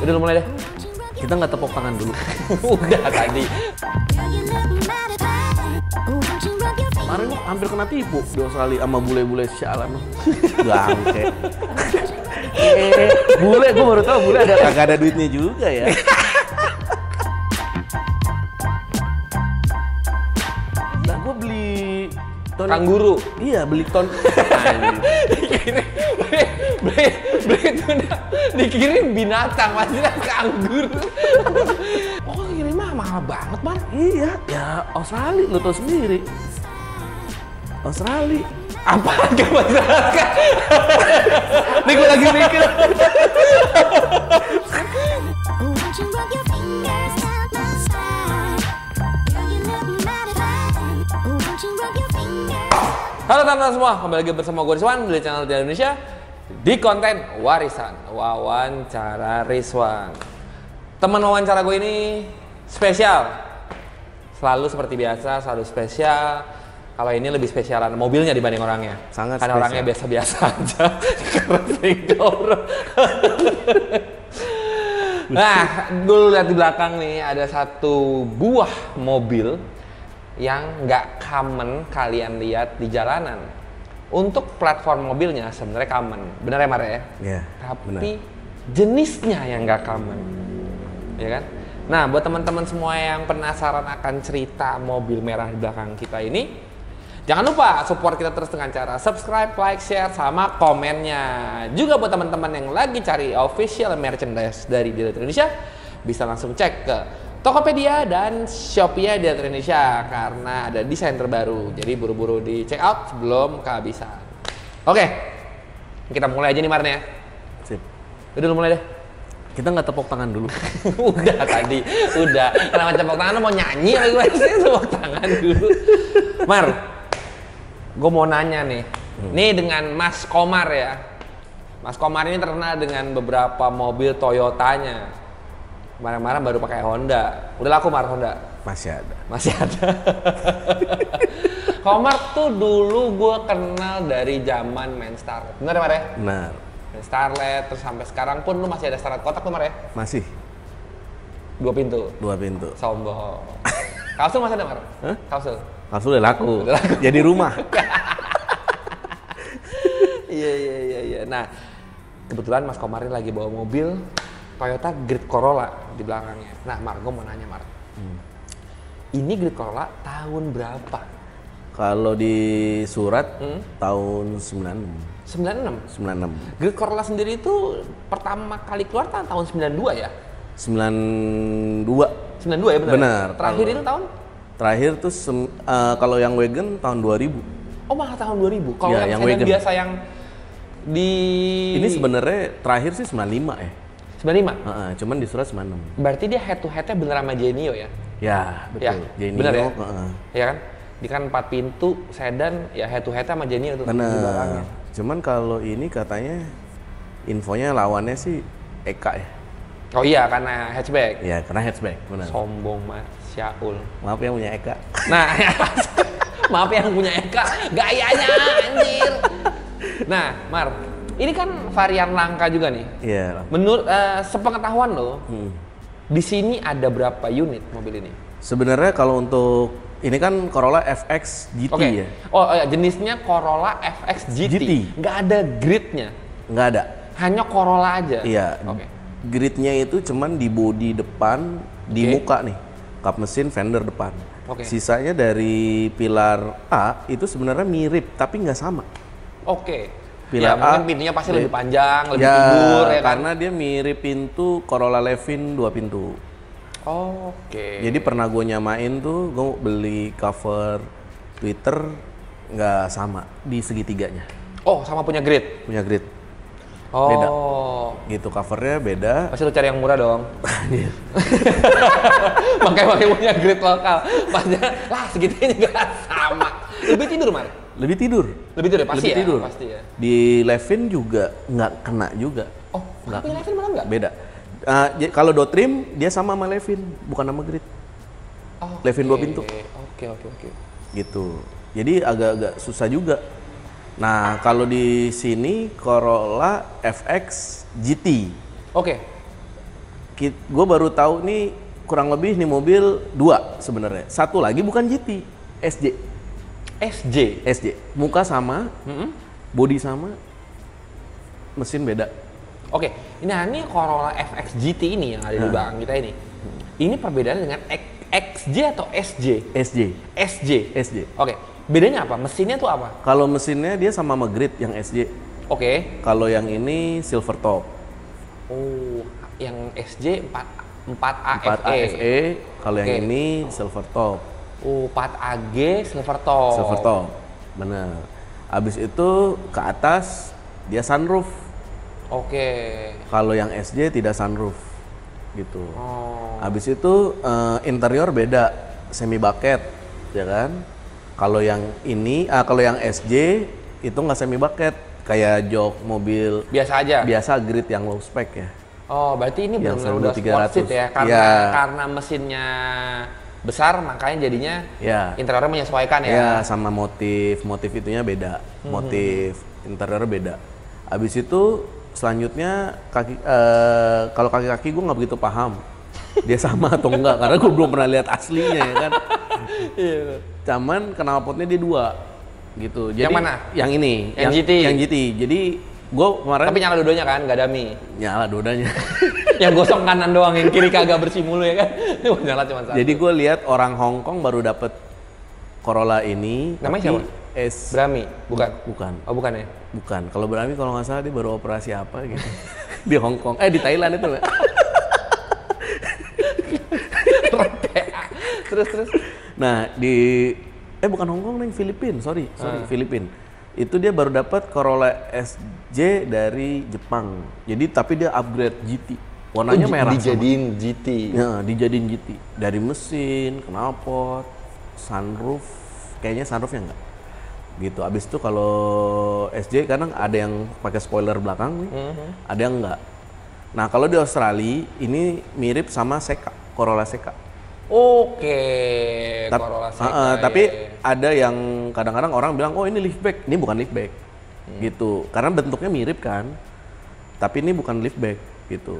Udah lu mulai deh. Kita nggak tepuk tangan dulu. Udah tadi. Kemarin hampir kena tipu di Australia sama bule-bule sialan. Bangke. Bule, gue baru tahu bule kagak ada duitnya juga ya. Nah, gue beli ton Kangguru. Iya, beli ton. Beli tuna dikirim binatang, maksudnya kangguru. Oh, kirim mah mahal banget, Man. Iya, ya Australia lu tau sendiri. Australia. Apaan kamu jelaskan? Nih gue lagi mikir. Halo teman-teman semua, kembali lagi bersama gue Rizwan dari channel Di Indonesia di konten Warisan Wawancara Rizwan. Teman wawancara gue ini spesial, selalu seperti biasa, selalu spesial. Kalau ini lebih spesialan mobilnya dibanding orangnya. Sangat karena spesial. orangnya biasa-biasa aja. Karena sering dorong. Nah, dulu lihat di belakang nih ada satu buah mobil yang nggak common kalian lihat di jalanan. Untuk platform mobilnya sebenarnya common, benar ya Mar ya? Iya. Tapi benar. jenisnya yang nggak common, ya kan? Nah, buat teman-teman semua yang penasaran akan cerita mobil merah di belakang kita ini, jangan lupa support kita terus dengan cara subscribe, like, share, sama komennya. Juga buat teman-teman yang lagi cari official merchandise dari Dealer Indonesia, bisa langsung cek ke Tokopedia dan Shopee Dealer Indonesia karena ada desain terbaru. Jadi buru-buru di check out sebelum kehabisan. Oke, kita mulai aja nih Marne ya. Sip. Udah lu mulai deh. Kita nggak tepuk tangan dulu. Udah tadi, udah. Kenapa tepuk tangan lu mau nyanyi apa gue sih tepuk tangan dulu. Mar, gue mau nanya nih. Nih dengan Mas Komar ya. Mas Komar ini terkenal dengan beberapa mobil Toyotanya. Kemarin-kemarin baru pakai Honda. Udah laku Mar Honda? Masih ada. Masih ada. Komar tuh dulu gue kenal dari zaman main Starlet. Bener ya Mar ya? Benar. Main Starlet, terus sampai sekarang pun lu masih ada Starlet kotak tuh Mar ya? Masih. 2 pintu. 2 pintu. Sombong. Kausul masih ada Mar? Hah? Kausul? Langsung udah laku. Udah laku. Jadi rumah. Iya. Nah, kebetulan Mas Komar ini lagi bawa mobil Toyota Grid Corolla di belakangnya. Nah, Mar, gue mau nanya Mar. Ini Grid Corolla tahun berapa? Kalau di surat tahun 96. 96? Grid Corolla sendiri itu pertama kali keluar tahun 92 ya? 92. 92 ya benar? Benar. Terakhir itu tahun? Terakhir tuh kalau yang wagon tahun 2000. Oh, malah tahun 2000. Kalau Ya, yang yang sedan wagon. biasa yang di... Ini sebenarnya terakhir sih 95 ya. 95? Cuman di surat 96. Berarti dia head to headnya bener sama Genio ya? Ya, betul. Ya, bener ya? Ya kan? Dia kan 4 pintu, sedan, ya head to headnya sama Genio tuh. Di belakangnya. Benar. Cuman kalau ini katanya infonya lawannya sih Eka ya. Oh iya, karena hatchback. Ya, karena hatchback, benar. Sombong Mas Syaul. Maaf yang punya Eka. Nah, maaf yang punya Eka, gayanya anjir. Nah, Mar, ini kan varian langka juga nih. Iya. Menurut sepengetahuan lo, di sini ada berapa unit mobil ini? Sebenarnya kalau untuk ini kan Corolla FX GT Oke. ya. Oh ya, jenisnya Corolla FX GT. Nggak ada gridnya. Nggak ada. Hanya Corolla aja. Iya. Oke. Gridnya itu cuman di bodi depan, di Oke. muka nih. Kap mesin, fender depan. Oke. Sisanya dari pilar A itu sebenarnya mirip tapi nggak sama. Oke. Pilar Ya mungkin A, pintunya pasti B. lebih panjang, lebih Ya, tidur ya kan. karena dia mirip pintu Corolla Levin 2 pintu. Oke. Jadi pernah gue nyamain tuh, gue beli cover Twitter nggak sama di segitiganya. Oh, sama punya grid. Punya grid Oh. Beda. gitu, covernya beda. Pasti lu cari yang murah dong. Makanya punya grid lokal. Pasnya lah segitunya juga sama. Lebih tidur, Mar? Lebih tidur. Lebih tidur ya? Pasti Lebih ya? tidur. Pasti ya. Di Levin juga nggak kena juga. Oh, tapi Levin malah enggak? Beda. Kalau Dotrim dia sama Levin, bukan sama grid. Oh, Levin 2 pintu. Oke. Gitu. Jadi agak-agak susah juga. Nah, kalau di sini Corolla FX GT. Oke. gue baru tahu nih kurang lebih nih mobil 2 sebenarnya. Satu lagi bukan GT, SJ. SJ. Muka sama, body sama, mesin beda. Oke, ini Corolla FX GT ini yang ada di belakang kita ini. Ini perbedaannya dengan XJ atau SJ? SJ. Oke, bedanya apa? Mesinnya tuh apa? Kalau mesinnya dia sama Grid yang SJ. Oke. Kalau yang ini silver top. Oh, yang SJ 4 AFE. Kalau yang ini silver top. Oh, 4AG silver top. Silver top, bener. Abis itu ke atas dia sunroof. Oke. Kalau yang SJ tidak sunroof, gitu. Oh. Abis itu interior beda, semi bucket, ya kan? Kalau yang ini, kalau yang SJ itu nggak semi bucket, kayak jok mobil biasa aja. Biasa Grid yang low spec ya. Oh, berarti ini Yang benar-benar udah sport seat ya? Karena mesinnya besar, makanya jadinya interiornya menyesuaikan ya? Ya, sama motif itunya beda, motif interior beda. Abis itu selanjutnya kalau kaki-kaki gue nggak begitu paham dia sama atau enggak karena gue belum pernah lihat aslinya ya kan. Cuman knalpotnya dia 2 gitu. Jadi, yang mana? Yang ini, yang GT. Jadi gue kemarin. Tapi nyala dua-duanya kan, nggak dummy. Nyala dua-duanya. Yang gosong kanan doang, yang kiri kagak bersih mulu ya kan. Nyala cuma satu. Jadi gue lihat orang Hong Kong baru dapet Corolla ini. Namanya siapa? Brami, bukan? Bukan. Oh bukan ya? Bukan. Kalau Brami kalau nggak salah dia baru operasi apa gitu di Hong Kong. Di Thailand itu. Terus. Nah bukan Hong Kong, neng Filipina. Sorry Filipina. Itu dia baru dapat Corolla SJ dari Jepang. Jadi tapi dia upgrade GT. Warnanya merah. Dijadiin GT. Ya, dijadiin GT. Dari mesin, knalpot, sunroof. Kayaknya sunroofnya enggak. Gitu. Abis itu kalau SJ kadang ada yang pakai spoiler belakang nih, ada yang enggak. Nah kalau di Australia ini mirip sama Corolla Seca. Oke, Corolla Seca. Tapi ada yang kadang-kadang orang bilang, oh ini liftback, ini bukan liftback, gitu. Karena bentuknya mirip kan, tapi ini bukan liftback, gitu.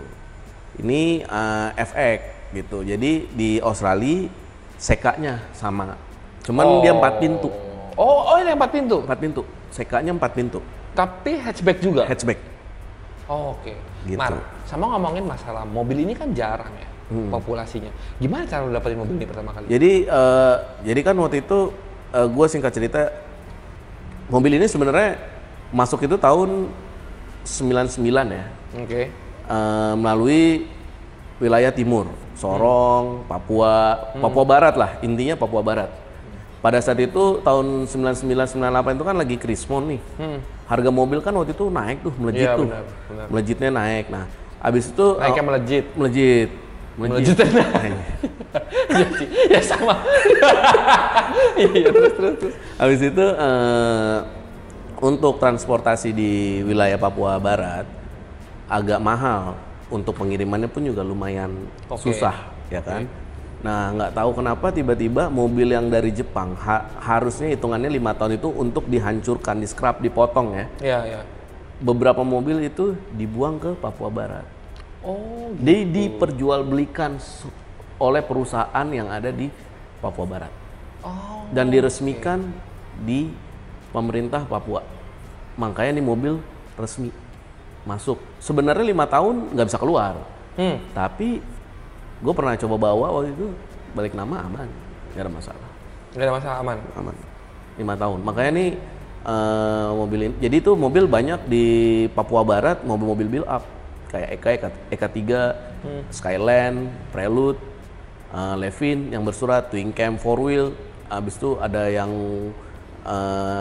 Ini FX, gitu. Jadi di Australia Seca-nya sama, cuman dia 4 pintu. Oh ini 4 pintu? 4 pintu, Seca-nya 4 pintu. Tapi hatchback juga? Hatchback. Oh, oke. Gitu. Mar, sama ngomongin masalah mobil ini kan jarang ya populasinya. Gimana cara lu dapetin mobil ini pertama kali? Jadi kan waktu itu gue singkat cerita, mobil ini sebenarnya masuk itu tahun 99 ya. Oke. Melalui wilayah timur, Sorong, Papua Barat lah, intinya Papua Barat. Pada saat itu tahun 99-98 itu kan lagi krismon nih. Harga mobil kan waktu itu naik tuh, melejit tuh. Benar. Melejitnya naik. Nah, abis itu naiknya melejit. Melejit. Ya sama. Iya, terus. Habis itu untuk transportasi di wilayah Papua Barat agak mahal. Untuk pengirimannya pun juga lumayan susah, ya kan? Nah, nggak tahu kenapa tiba-tiba mobil yang dari Jepang harusnya hitungannya 5 tahun itu untuk dihancurkan, di-scrap, dipotong ya. Iya. Beberapa mobil itu dibuang ke Papua Barat. Oh, gitu. Diperjualbelikan oleh perusahaan yang ada di Papua Barat. Oh. Dan diresmikan di pemerintah Papua. Makanya nih mobil resmi masuk. Sebenarnya 5 tahun nggak bisa keluar. Tapi gue pernah coba bawa waktu itu, balik nama aman, nggak ada masalah. Nggak ada masalah, aman. 5 tahun. Makanya nih mobil ini, jadi itu mobil banyak di Papua Barat, mobil-mobil build up kayak EK3, Skyline, Prelude, Levin yang bersurat, Twin Cam 4-wheel, abis itu ada yang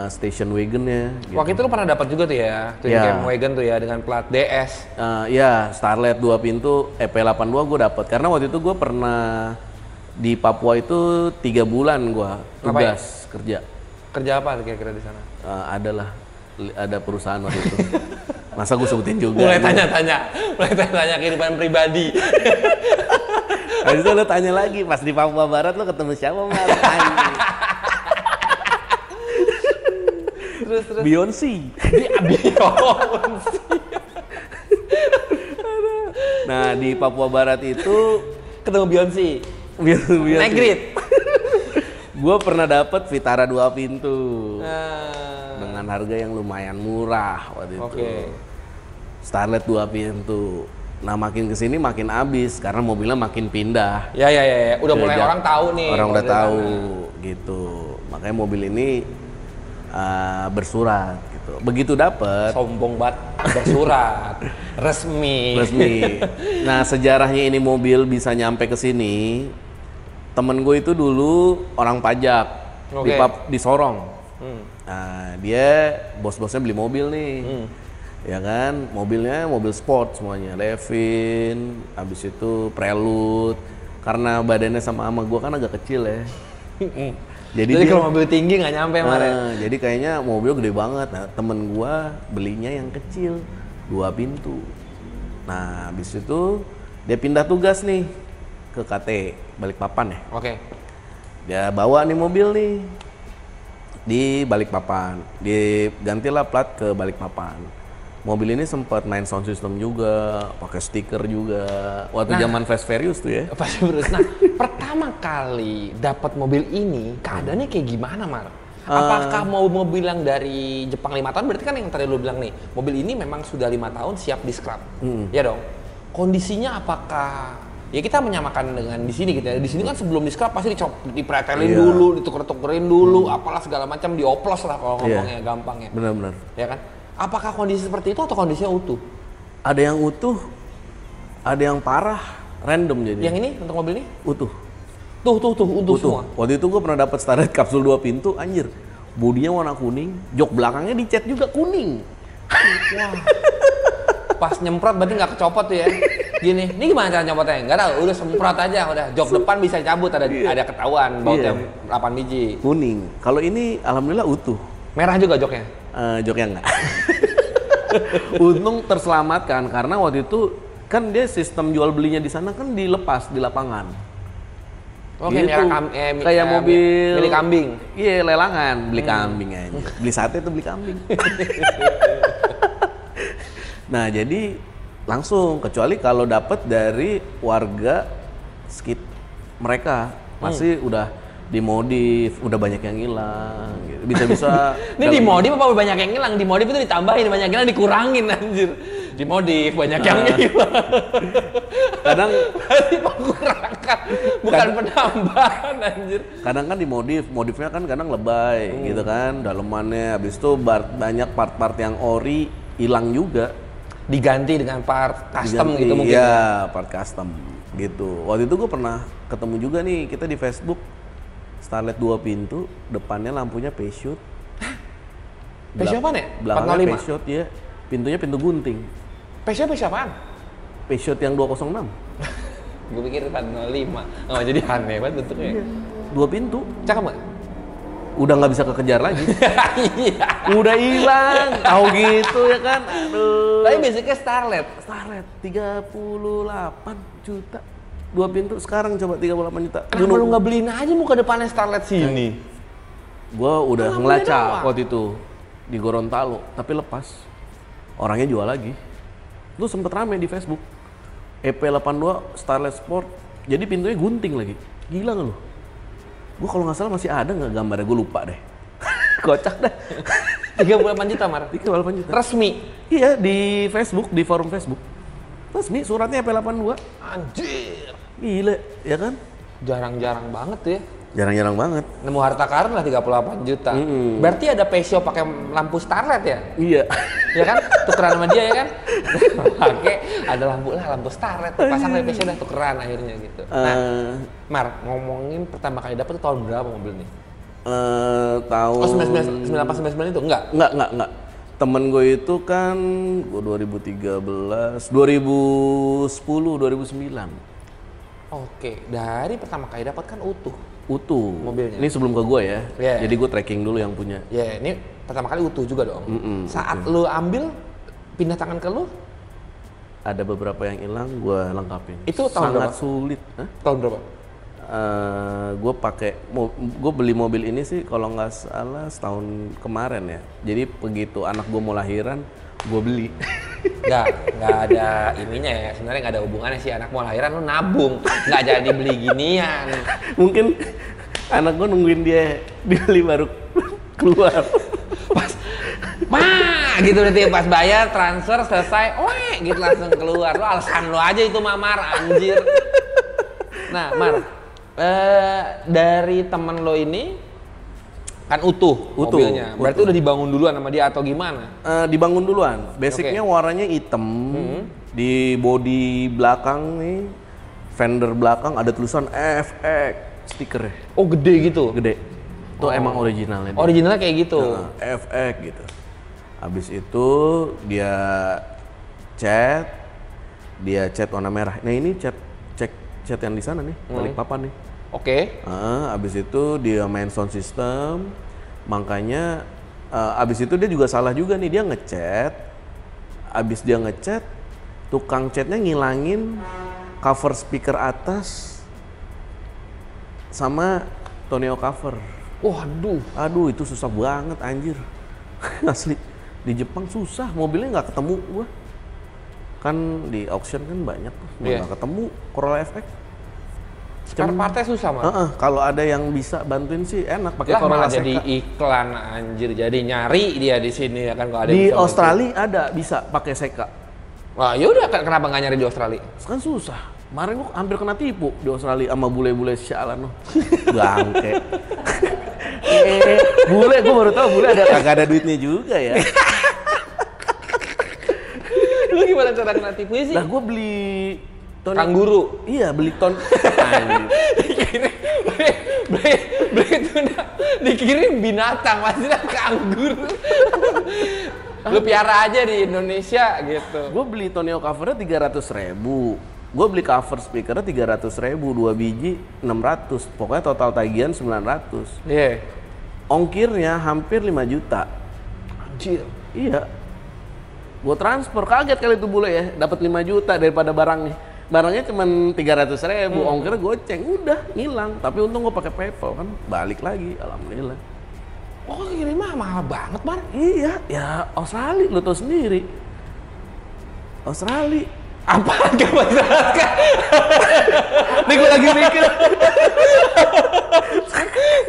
station wagonnya. Gitu. Waktu itu lu pernah dapat juga tuh ya, Twin Cam wagon tuh ya dengan plat DS. Ya, Starlet 2 pintu EP82 gue dapat karena waktu itu gue pernah di Papua itu 3 bulan gue tugas kerja. Kerja apa kira-kira di sana? Ada perusahaan waktu itu. Masa gue sebutin juga. Mulai tanya kehidupan pribadi. Habis itu lo tanya lagi, pas di Papua Barat lo ketemu siapa? Terus. Beyonce. Nah di Papua Barat itu Ketemu Beyonce. Naik grid. Gue pernah dapet Vitara 2 pintu Nah. dengan harga yang lumayan murah waktu itu. Oke. Starlet 2 pintu. Nah makin kesini makin habis karena mobilnya makin pindah. Ya. Udah mulai Sejak orang tahu nih. Orang udah model tahu mana. gitu. Makanya mobil ini bersurat gitu. Begitu dapet Sombong banget, bersurat, resmi. Nah sejarahnya ini mobil bisa nyampe ke sini. Temen gue itu dulu orang pajak Oke. di Sorong. Nah dia bos-bosnya beli mobil nih, ya kan? Mobilnya mobil sport semuanya, Levin, habis itu Prelude. Karena badannya sama gue kan agak kecil ya. Jadi kalau mobil tinggi nggak nyampe kemarin. jadi kayaknya mobil gede banget. Nah temen gue belinya yang kecil, 2 pintu. Nah habis itu dia pindah tugas nih ke KT Balikpapan ya. Oke. Dia bawa nih mobil nih di Balikpapan, digantilah plat ke Balikpapan. Mobil ini sempat main sound system juga, pakai stiker juga. Waktu zaman Fast Furious tuh ya. Pas Bruce. Nah, pertama kali dapat mobil ini, keadaannya kayak gimana, Mar? Apakah mau mobil yang dari Jepang 5 tahun? Berarti kan yang tadi lu bilang nih, mobil ini memang sudah 5 tahun siap di scrap. Ya dong. Kondisinya apakah ya kita menyamakan dengan di sini gitu ya. Di sini kan sebelum di scrap pasti dipretelin dulu, dituker-tukerin dulu, apalah segala macam dioplos lah kalau ngomongnya gampang ya. Benar-benar. Ya kan? Apakah kondisi seperti itu atau kondisinya utuh? Ada yang utuh, ada yang parah, random jadi. Yang ini untuk mobil ini? Utuh. Utuh semua. Waktu itu gue pernah dapat Starlet kapsul 2 pintu, anjir. Bodinya warna kuning, jok belakangnya dicat juga kuning. Wah. Pas nyemprot berarti nggak kecopot tuh ya. Gini, ini gimana cara nyopotnya? Nggak tahu, udah semprot aja, udah jok depan bisa cabut, ada ketahuan bautnya 8 biji. Kuning. Kalau ini alhamdulillah utuh. Merah juga joknya. Joknya enggak. Untung terselamatkan karena waktu itu kan dia sistem jual belinya di sana kan dilepas di lapangan. Oke, gitu. Kayak mobil milik kambing. Iya, lelangan, beli kambing aja. Beli sate tuh beli kambing. Nah, jadi langsung kecuali kalau dapat dari warga mereka masih udah dimodif, udah banyak yang hilang gitu. Bisa-bisa ini dimodif apa banyak yang hilang? Dimodif itu ditambahin, banyak yang hilang dikurangin anjir. Dimodif banyak yang hilang. Kadang mengurangan, bukan penambahan anjir. Kadang kan modifnya kan kadang lebay gitu kan, dalemannya habis itu banyak part-part yang ori hilang juga. Diganti dengan part custom gitu mungkin. Iya, part custom gitu. Waktu itu gue pernah ketemu juga nih, kita di Facebook Starlet 2 pintu, depannya lampunya Peugeot. Peugeot apaan ya? Belakangnya Peugeot ya. Pintunya pintu gunting. Peugeot apaan? Peugeot yang 206. Gue pikir 405. Oh, jadi aneh banget bentuknya. Iya. 2 pintu. Cakep nggak? Udah nggak bisa kekejar lagi. Iya. Udah hilang. Tahu gitu ya kan. Aduh. Tapi basicnya Starlet 38 juta. 2 pintu sekarang coba 38 juta. Kenapa lu nggak beliin aja muka depannya Starlet sini? Gua udah Kenapa ngelacak beli waktu itu di Gorontalo, tapi lepas. Orangnya jual lagi. Lu sempet rame di Facebook. EP82 Starlet Sport. Jadi pintunya gunting lagi. Gila nggak lu? Gua kalau nggak salah masih ada nggak gambarnya, gue lupa deh. Kocak dah. 38 juta, Mar. 38 juta. Resmi. Iya, di Facebook, di forum Facebook. Resmi suratnya EP82. Anjir. Gila, ya kan? Jarang-jarang banget tuh ya. Jarang-jarang banget. Nemu harta karun lah 38 juta. Berarti ada Peugeot pakai lampu Starlet ya? Iya. Ya kan? Tukeran sama dia ya kan? Pakai ada lampu Starlet. Pasang dari Peugeot udah tukeran akhirnya gitu. Nah, Mar, ngomongin pertama kali dapet tahun berapa mobil ini? Tahun 9899 itu? Enggak? Enggak. Temen gue itu kan gue 2013, 2010, 2009. Oke, dari pertama kali dapat kan utuh mobilnya. Ini sebelum ke gue ya. Yeah. Jadi gue tracking dulu yang punya. Ya, ini pertama kali utuh juga dong. Saat lu ambil, pindah tangan ke lu? Ada beberapa yang hilang, gue lengkapin. Itu tahun sangat berapa? sulit. Hah? Tahun berapa? Gue beli mobil ini sih kalau nggak salah setahun kemarin ya. Jadi begitu anak gue mau lahiran, gue beli. Nggak ada ininya ya, sebenarnya nggak ada hubungannya sih, anak mau lahiran lu nabung, nggak jadi beli ginian. Mungkin anak gue nungguin dia beli baru keluar. Pas, gitu nanti pas bayar transfer selesai, gitu langsung keluar. Lu alasan lu aja itu Mar, anjir. Nah Mar, dari temen lo ini kan utuh mobilnya, berarti udah dibangun duluan sama dia atau gimana? Dibangun duluan, basicnya warnanya hitam, di bodi belakang nih, fender belakang ada tulisan FX stikernya. Oh gede gitu? Gede, itu emang originalnya. Originalnya kayak gitu? FX gitu. Habis itu dia cat warna merah. Nah ini cat yang di sana nih, Balikpapan nih. Oke. Abis itu dia main sound system, makanya abis itu dia juga salah juga nih, dia ngecat. Abis dia ngecat, tukang catnya ngilangin cover speaker atas sama toneo cover. Waduh. Aduh itu susah banget anjir. Asli di Jepang susah, mobilnya nggak ketemu gua. Kan di auction kan banyak tuh, nggak ketemu Corolla FX. Spare partnya susah Mar. Kalau ada yang bisa bantuin sih enak pakai Malah Corolla jadi iklan anjir, jadi nyari dia di sini ya kan kalau ada di yang Australia bantuin. Ada bisa pakai Seika. Wah yaudah, kenapa nggak nyari di Australia? Kan susah. Kemarin gua hampir kena tipu di Australia sama bule-bule sialan loh. Bangke. Bule gua baru tahu bule kagak ada duitnya juga ya. Lu gimana cara kena tipu sih? Lah gua beli Kangguru. Iya, beli ton. beli tuna dikirim binatang, maksudnya kangguru. Lu piara aja di Indonesia gitu. Gue beli toneo covernya 300.000. Gue beli cover speakernya 300.000, 2 biji 600. Pokoknya total tagihan 900. Iya. Ongkirnya hampir 5 juta. Anjir. Iya. Gue transfer, kaget kali itu bule ya, dapat 5 juta daripada barangnya. Barangnya cuma 300.000, ongkirnya goceng, udah hilang. Tapi untung gue pakai PayPal kan, balik lagi, alhamdulillah. Oh kirim mahal banget Mar. Iya, ya Australia, lu tau sendiri. Australia. Apa gak menjelaskan? Nih gue lagi mikir.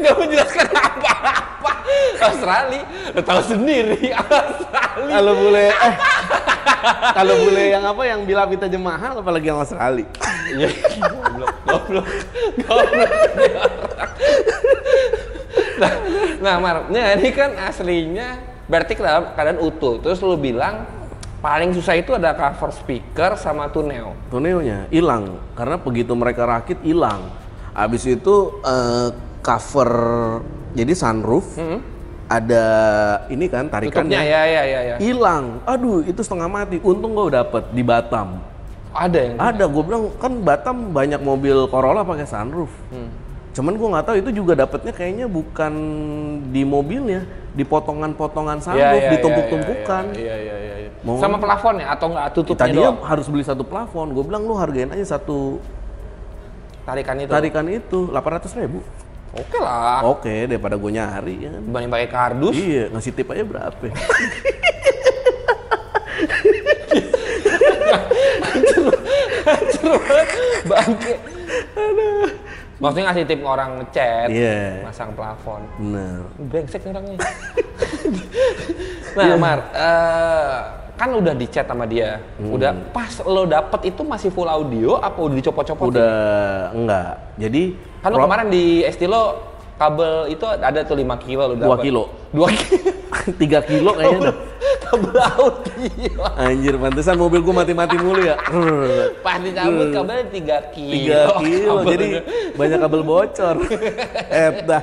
Gak menjelaskan apa-apa. Australia, lu tahu sendiri Australia. Kalau bule yang apa yang bila kita mahal, apalagi yang Australia. Iya, goblok. Nah, Mar, ini kan aslinya berarti keadaan utuh. Terus lu bilang paling susah itu ada cover speaker sama tuneo. Tuneonya hilang karena begitu mereka rakit hilang. Abis itu cover jadi sunroof. Ada ini kan tarikannya. Ya. Hilang. Aduh, itu setengah mati. Untung gue dapet di Batam. Ada yang? Ada, gue bilang kan Batam banyak mobil Corolla pakai sunroof. Cuman gue nggak tahu itu juga dapetnya kayaknya bukan di mobilnya, di potongan-potongan sunroof, ditumpuk-tumpukan. Iya. Sama plafon ya atau nggak tutupnya tadinya doang? harus beli satu plafon. Gue bilang lu hargain aja satu tarikan itu 800.000. Oke lah. Oke, daripada gue nyari ya kan. Dibanding pakai kardus. Iya, ngasih tip aja berapa? Hancur banget, bangke. Maksudnya ngasih tip orang ngecat, masang plafon. Bener. Brengsek nih orangnya. Nah, Mar, kan udah dicat sama dia. Udah pas lo dapet itu masih full audio apa udah dicopot-copot? Udah enggak. Jadi kan lo kemarin di Estilo kabel itu ada tuh 5 kilo lo dapet. 2 kilo. 2 kilo. 3 kilo kayaknya udah. Kabel audio. Anjir, pantesan mobil gua mati-mati mulu ya. Pas dicabut kabelnya 3 kilo. 3 kilo, jadi banyak kabel bocor. Dah.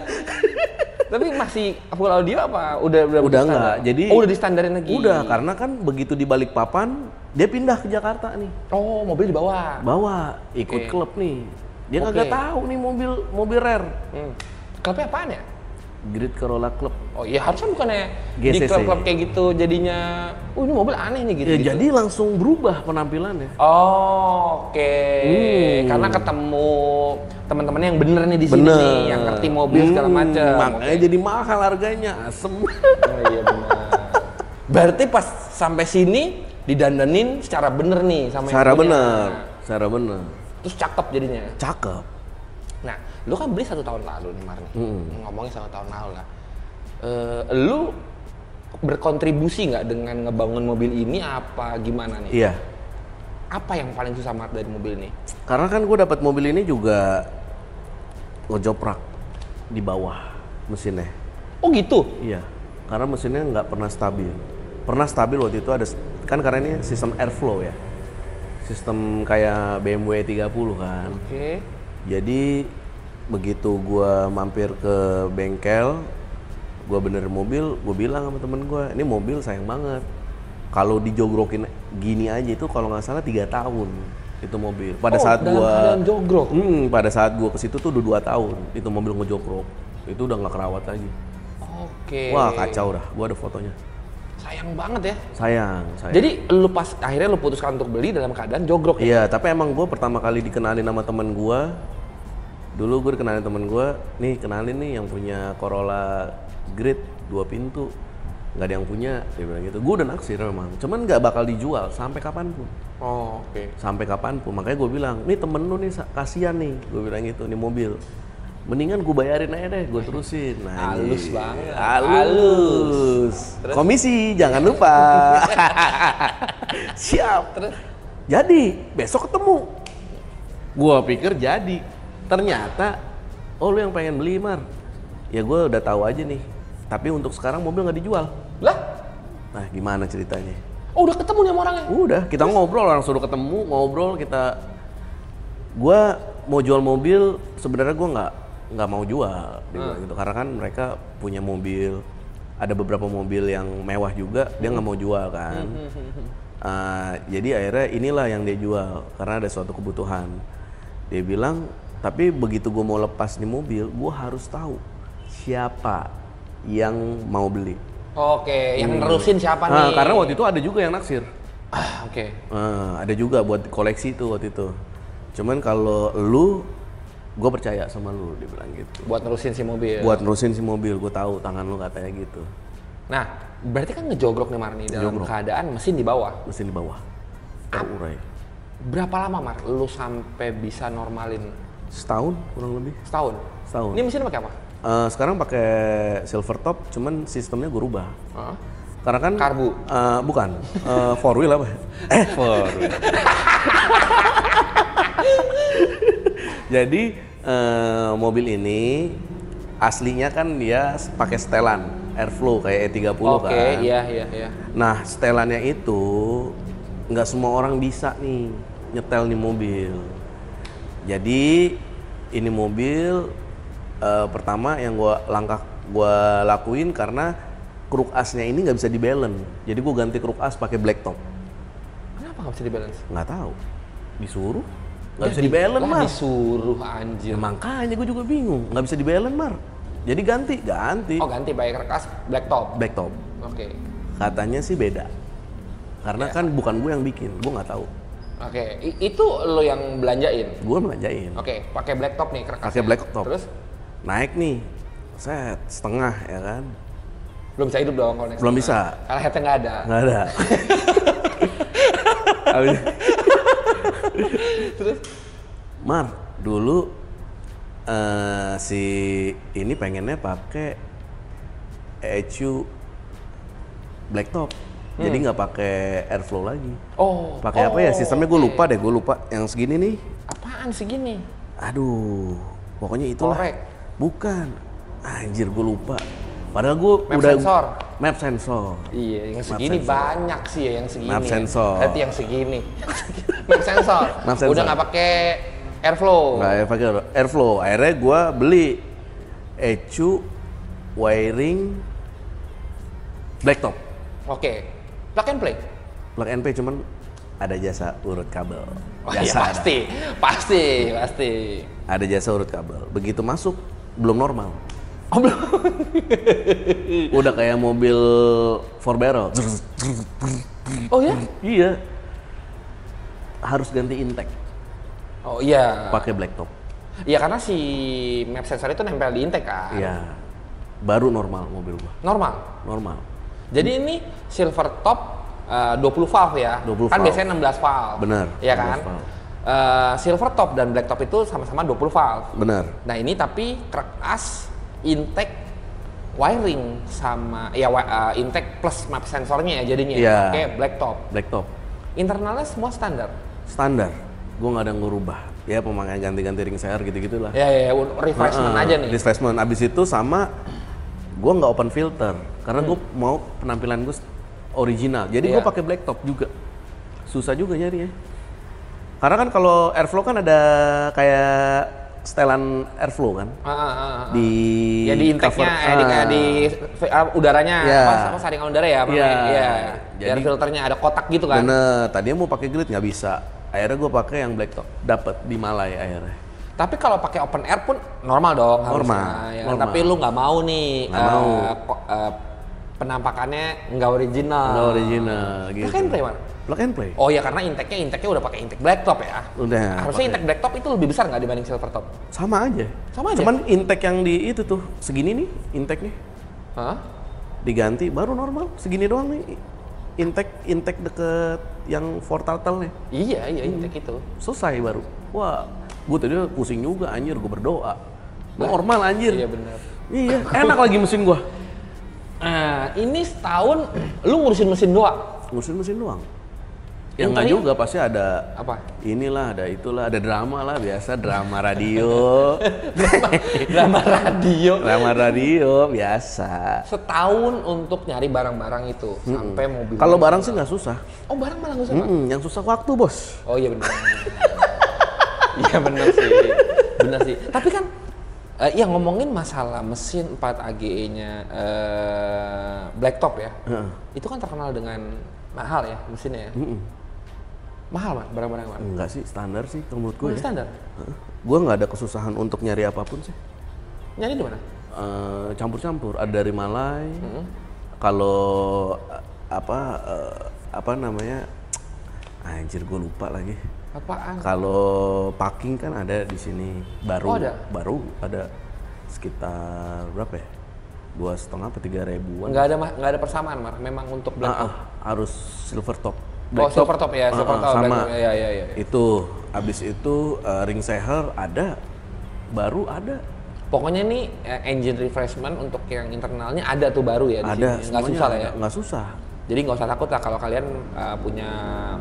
Tapi masih full audio apa? Udah enggak. Jadi udah distandarin lagi. Udah, karena kan begitu di Balikpapan dia pindah ke Jakarta nih. Oh, mobil dibawa. Ikut klub nih. Dia kagak tahu nih mobil rare. Klubnya apaan ya? Grid Corolla Club. Oh iya, harusnya bukannya GCC. di klub-klub kayak gitu jadinya, ini mobil aneh nih gitu. Ya jadi langsung berubah penampilannya. Oh, oke. Karena ketemu teman-teman yang bener nih di sini nih, yang ngerti mobil segala macam. Makanya jadi mahal harganya, asem. Oh iya benar. Berarti pas sampai sini didandanin secara bener nih sama Secara yang punya. bener, secara bener. Terus cakep jadinya. Cakep. Nah, lu kan beli 1 tahun lalu nih Mar nih. Ngomongin 1 tahun lalu lah. Lu berkontribusi nggak dengan ngebangun mobil ini apa gimana nih? Iya. Apa yang paling susah Mar dari mobil ini? Karena kan gue dapat mobil ini juga ngejoprak di bawah mesinnya. Oh gitu? Iya. Karena mesinnya nggak pernah stabil. Pernah stabil waktu itu ada, kan karena ini sistem airflow ya. Sistem kayak BMW 30 kan. Oke. Jadi begitu gua mampir ke bengkel, gua benerin mobil, gua bilang sama temen gua, ini mobil sayang banget. Kalau dijogrokin gini aja itu kalau nggak salah 3 tahun itu mobil. Pada saat dalam gua keadaan jogrok? pada saat gua ke situ tuh udah 2 tahun itu mobil ngejogrok. Itu udah nggak kerawat lagi. Oke. Wah kacau dah, gua ada fotonya. Sayang banget ya. Sayang. Jadi lu pas akhirnya lu putuskan untuk beli dalam keadaan jogrok ya? Iya, tapi emang gue pertama kali dikenalin sama temen gue. Dulu gue dikenalin temen gue, nih kenalin nih yang punya Corolla Grid 2 pintu. Nggak ada yang punya, dia bilang gitu. Gue udah naksir memang, cuman nggak bakal dijual sampai kapanpun. Oh, oke. Sampai kapanpun, makanya gue bilang, nih temen lu nih kasihan nih. Gue bilang gitu, nih mobil. Mendingan gue bayarin aja deh, gue terusin. Nah, Halus banget. Halus. Terus? Komisi, jangan lupa. Siap. Terus? Jadi, besok ketemu. Gua pikir jadi. Ternyata, oh lu yang pengen beli, Mar. Ya gue udah tahu aja nih. Tapi untuk sekarang mobil nggak dijual. Lah? Nah, gimana ceritanya? Oh, udah ketemu nih sama orangnya? Udah, kita ngobrol, orang suruh ketemu, ngobrol, kita. Gua mau jual mobil, sebenarnya gua nggak mau jual, dia bilang gitu. Karena kan mereka punya mobil, ada beberapa mobil yang mewah juga, dia nggak mau jual kan. Jadi akhirnya inilah yang dia jual karena ada suatu kebutuhan. Dia bilang, tapi begitu gue mau lepas di mobil, gue harus tahu siapa yang mau beli. Oke, yang nerusin siapa nih? Karena waktu itu ada juga yang naksir. Oke. Ada juga buat koleksi itu waktu itu. Cuman kalau lu, gue percaya sama lu, dia bilang gitu. Buat nerusin si mobil. Buat nerusin si mobil, gue tahu tangan lu katanya gitu. Nah, berarti kan ngejogrok nih Mar nih dalam keadaan mesin di bawah. Mesin di bawah, terurai. Berapa lama Mar lu sampai bisa normalin? Setahun kurang lebih. Setahun? Setahun. Ini mesin pakai apa? Sekarang pakai silver top, cuman sistemnya gue rubah. Karena kan karbu? Bukan, four wheel apa? Four wheel. Jadi mobil ini aslinya kan dia pakai setelan airflow kayak E30 kan. Oke, iya. Nah, setelannya itu nggak semua orang bisa nih nyetel nih mobil. Jadi ini mobil pertama yang gue lakuin karena kruk asnya ini nggak bisa dibalance. Jadi gue ganti kruk as pakai black top. Kenapa nggak bisa dibalance? Nggak tahu, disuruh. Nggak bisa dibalance, Mar. Disuruh anjir. Ya, makanya gue juga bingung, nggak bisa dibalance, Mar. Jadi ganti. Oh, ganti pakai kerkas black top. Black top. Oke. Katanya sih beda. Karena kan bukan gue yang bikin, gue nggak tahu. Oke, itu lo yang belanjain? Gue belanjain. Oke, pakai black top nih kerkasnya. Pakai black top. Terus? Naik nih, set setengah ya kan. Belum bisa hidup dong kalau naik Belum setengah. bisa. Karena headnya nggak ada. Nggak ada. Terus? Mar, dulu si ini pengennya pakai ECU black top. Jadi nggak pakai airflow lagi. Oh. Pakai apa ya? Sistemnya gue lupa deh, gue lupa. Yang segini nih. Apaan segini? Aduh, pokoknya itulah. Korek. Bukan. Anjir, gue lupa. Padahal gue Map udah sensor. Map sensor. Iya, yang segini sensor. banyak sih ya yang segini. Map sensor. Berarti yang segini. Map sensor. Map sensor. Udah nggak pakai airflow. Nggak pakai airflow. Akhirnya gue beli ECU wiring black top. Oke. Plug and play. Plug and play, cuman ada jasa urut kabel. Oh, iya, pasti. Ada jasa urut kabel. Begitu masuk belum normal. Oh, belum. Udah kayak mobil 4 barrel. Oh ya? Iya. Harus ganti intake. Oh iya. Pakai black top. Iya, karena si map sensor itu nempel di intake kan. Iya. Baru normal mobil gua. Normal. Normal. Jadi ini silver top 20 valve ya. 20 kan valve. biasanya 16 valve. Benar. Iya kan? 16 valve. Silver top dan black top itu sama-sama 20 valve. Benar. Nah, ini tapi crack as intake wiring sama intake plus map sensornya ya jadinya Iya. pakai black top. Black top. Internalnya semua standar. Standar. Gue nggak ada ngubah. Ya pemakaian ganti-ganti ring seher gitu-gitulah. Ya, refreshment aja nih. Refreshment. Abis itu sama gue nggak open filter karena gue mau penampilan gue original. Jadi gue Iya. pakai black top juga. Susah juga nyari ya. Karena kan kalau airflow kan ada kayak setelan airflow kan. Di Ya di intake-nya, di udaranya, Ya. apa saringan udara ya, Iya. Iya. Biar Jadi- filternya ada kotak gitu kan. Bener. Tadinya mau pakai grid nggak bisa. Akhirnya gue pakai yang black top. Dapat di Malay akhirnya. Tapi kalau pakai open air pun normal dong harusnya. Normal, Ya. normal. Tapi lu nggak mau nih Nggak mau. penampakannya nggak original. Nggak original gitu. Plug and play, Man? Plug and play. Oh ya, karena intake-nya udah pakai intake black top ya. Udah. Harusnya pakai. intake black top itu lebih besar nggak dibanding silver top? Sama aja. Sama aja? Cuman intake yang di itu tuh segini nih intake nih Hah? diganti baru normal segini doang nih intake deket yang for turtle nih Iya, intake itu. selesai baru. Wah, gue tadi pusing juga anjir, gue berdoa normal anjir. Iya benar. Iya, enak lagi mesin gua. Nah, ini setahun lu ngurusin mesin doang. Mesin doang. Ya nggak Interior? juga, pasti ada Apa? inilah, ada itulah, ada drama lah, biasa drama radio. Drama radio. Drama radio biasa. Setahun untuk nyari barang-barang itu sampai mobil. Kalau barang sih nggak susah. Oh, barang malah nggak usah. Yang susah waktu, Bos. Oh iya benar. Iya benar sih. Benar sih. Tapi kan ya ngomongin masalah mesin 4 AGE-nya black top ya. Itu kan terkenal dengan mahal ya mesinnya ya. Mahal, Man, barang-barang, Man. Enggak sih, standar sih kalau menurut gue ya. Standar. Gue nggak ada kesusahan untuk nyari apapun sih. Nyari di mana? Campur-campur, ada dari Malay. Kalau apa namanya? Anjir, gue lupa lagi. Apaan? Kalau parking kan ada di sini baru. Oh, ada? Baru ada sekitar berapa ya? 2,5 atau 3 ribuan. Nggak ada persamaan, Mar. Memang untuk black top. Harus silver top. Oh, silver top ya, silver top. sama. Black top. Iya. Itu habis itu ring seher ada, baru ada. Pokoknya nih engine refreshment untuk yang internalnya ada tuh baru ya di Ada, sini. Nggak semuanya susah lah ada. ya. Nggak susah. Jadi nggak usah takut lah kalau kalian punya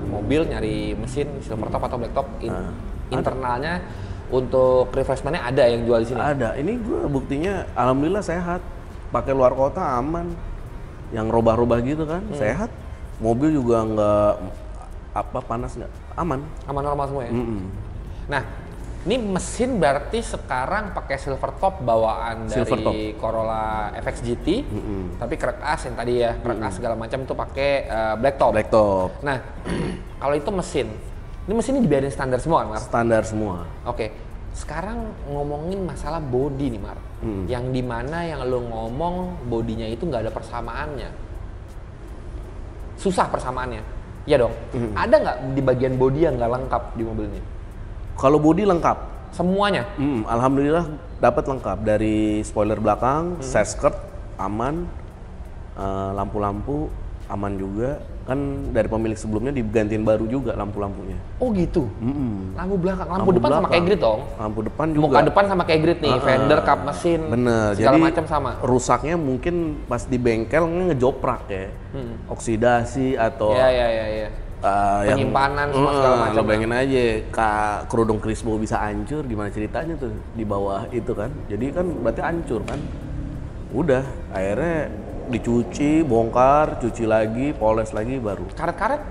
mobil nyari mesin silver top atau black top internalnya untuk refreshmentnya ada yang jual di sini. Ada. Ini gue buktinya alhamdulillah sehat. Pakai luar kota aman. Yang robah-robah gitu kan, sehat. Mobil juga nggak panas nggak, aman. Aman normal semua ya. Nah, ini mesin berarti sekarang pakai silver top bawaan Silver dari Corolla FX GT, tapi crack as yang tadi ya, crack as segala macam itu pakai black top. Black top. Nah, kalau itu mesin, ini mesinnya dibiarin standar semua kan, Mar? Standar semua. Oke, sekarang ngomongin masalah body nih, Mar. Yang dimana yang lo ngomong bodinya itu nggak ada persamaannya. Susah persamaannya, ya dong. Ada nggak di bagian body yang nggak lengkap di mobil ini? Kalau bodi lengkap. Semuanya? Alhamdulillah dapat lengkap dari spoiler belakang, side skirt aman, lampu-lampu aman juga. Kan dari pemilik sebelumnya digantiin baru juga lampu-lampunya. Oh gitu? Lampu belakang, lampu depan sama belakang. kayak grid dong? Lampu depan juga. Muka depan sama kayak grid nih, fender, kap mesin, Bener, segala jadi macam sama. rusaknya mungkin pas di bengkel ngejoprak ya, oksidasi atau Iya. Penyimpanan semua segala macam. Lo bayangin aja, kerudung Crispo bisa hancur, gimana ceritanya tuh di bawah itu kan? Jadi kan berarti hancur kan? Udah, akhirnya dicuci, bongkar, cuci lagi, poles lagi baru. Karet-karet?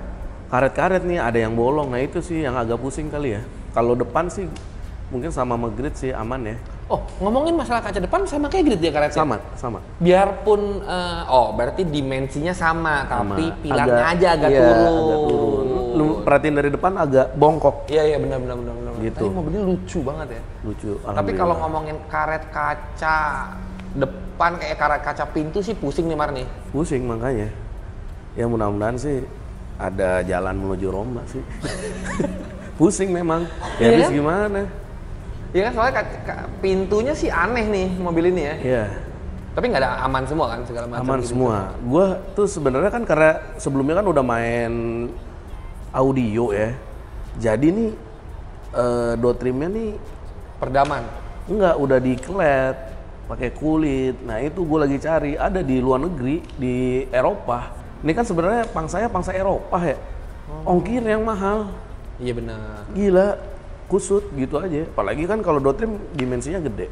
Karet-karet nih ada yang bolong, nah itu sih yang agak pusing kali ya. Kalau depan sih mungkin sama grid sih aman ya. Oh, ngomongin masalah kaca depan sama kayak grid ya karetnya? Sama. Biarpun, berarti dimensinya sama, tapi pilarnya aja agak iya, turun. agak turun. Lu perhatiin dari depan agak bongkok. Iya, benar. Gitu. Tapi mobilnya lucu banget ya. Lucu. Tapi kalau ngomongin karet kaca depan kayak karet kaca pintu sih pusing nih, Mar nih. Pusing makanya. Ya mudah-mudahan sih ada jalan menuju Roma sih. Pusing memang. Ya Iya habis kan? gimana? Iya kan, soalnya pintunya sih aneh nih mobil ini ya. Iya. Tapi nggak ada aman semua kan segala macam. Aman gitu. semua. Gua tuh sebenarnya kan karena sebelumnya kan udah main audio ya. Jadi nih Dotrimnya nih Perdaman. enggak udah diklet pakai kulit. Nah itu gue lagi cari ada di luar negeri di Eropa. Ini kan sebenarnya pangsanya pangsa Eropa ya. Ongkir yang mahal. Iya benar. Gila, kusut gitu aja. Apalagi kan kalau Dotrim dimensinya gede.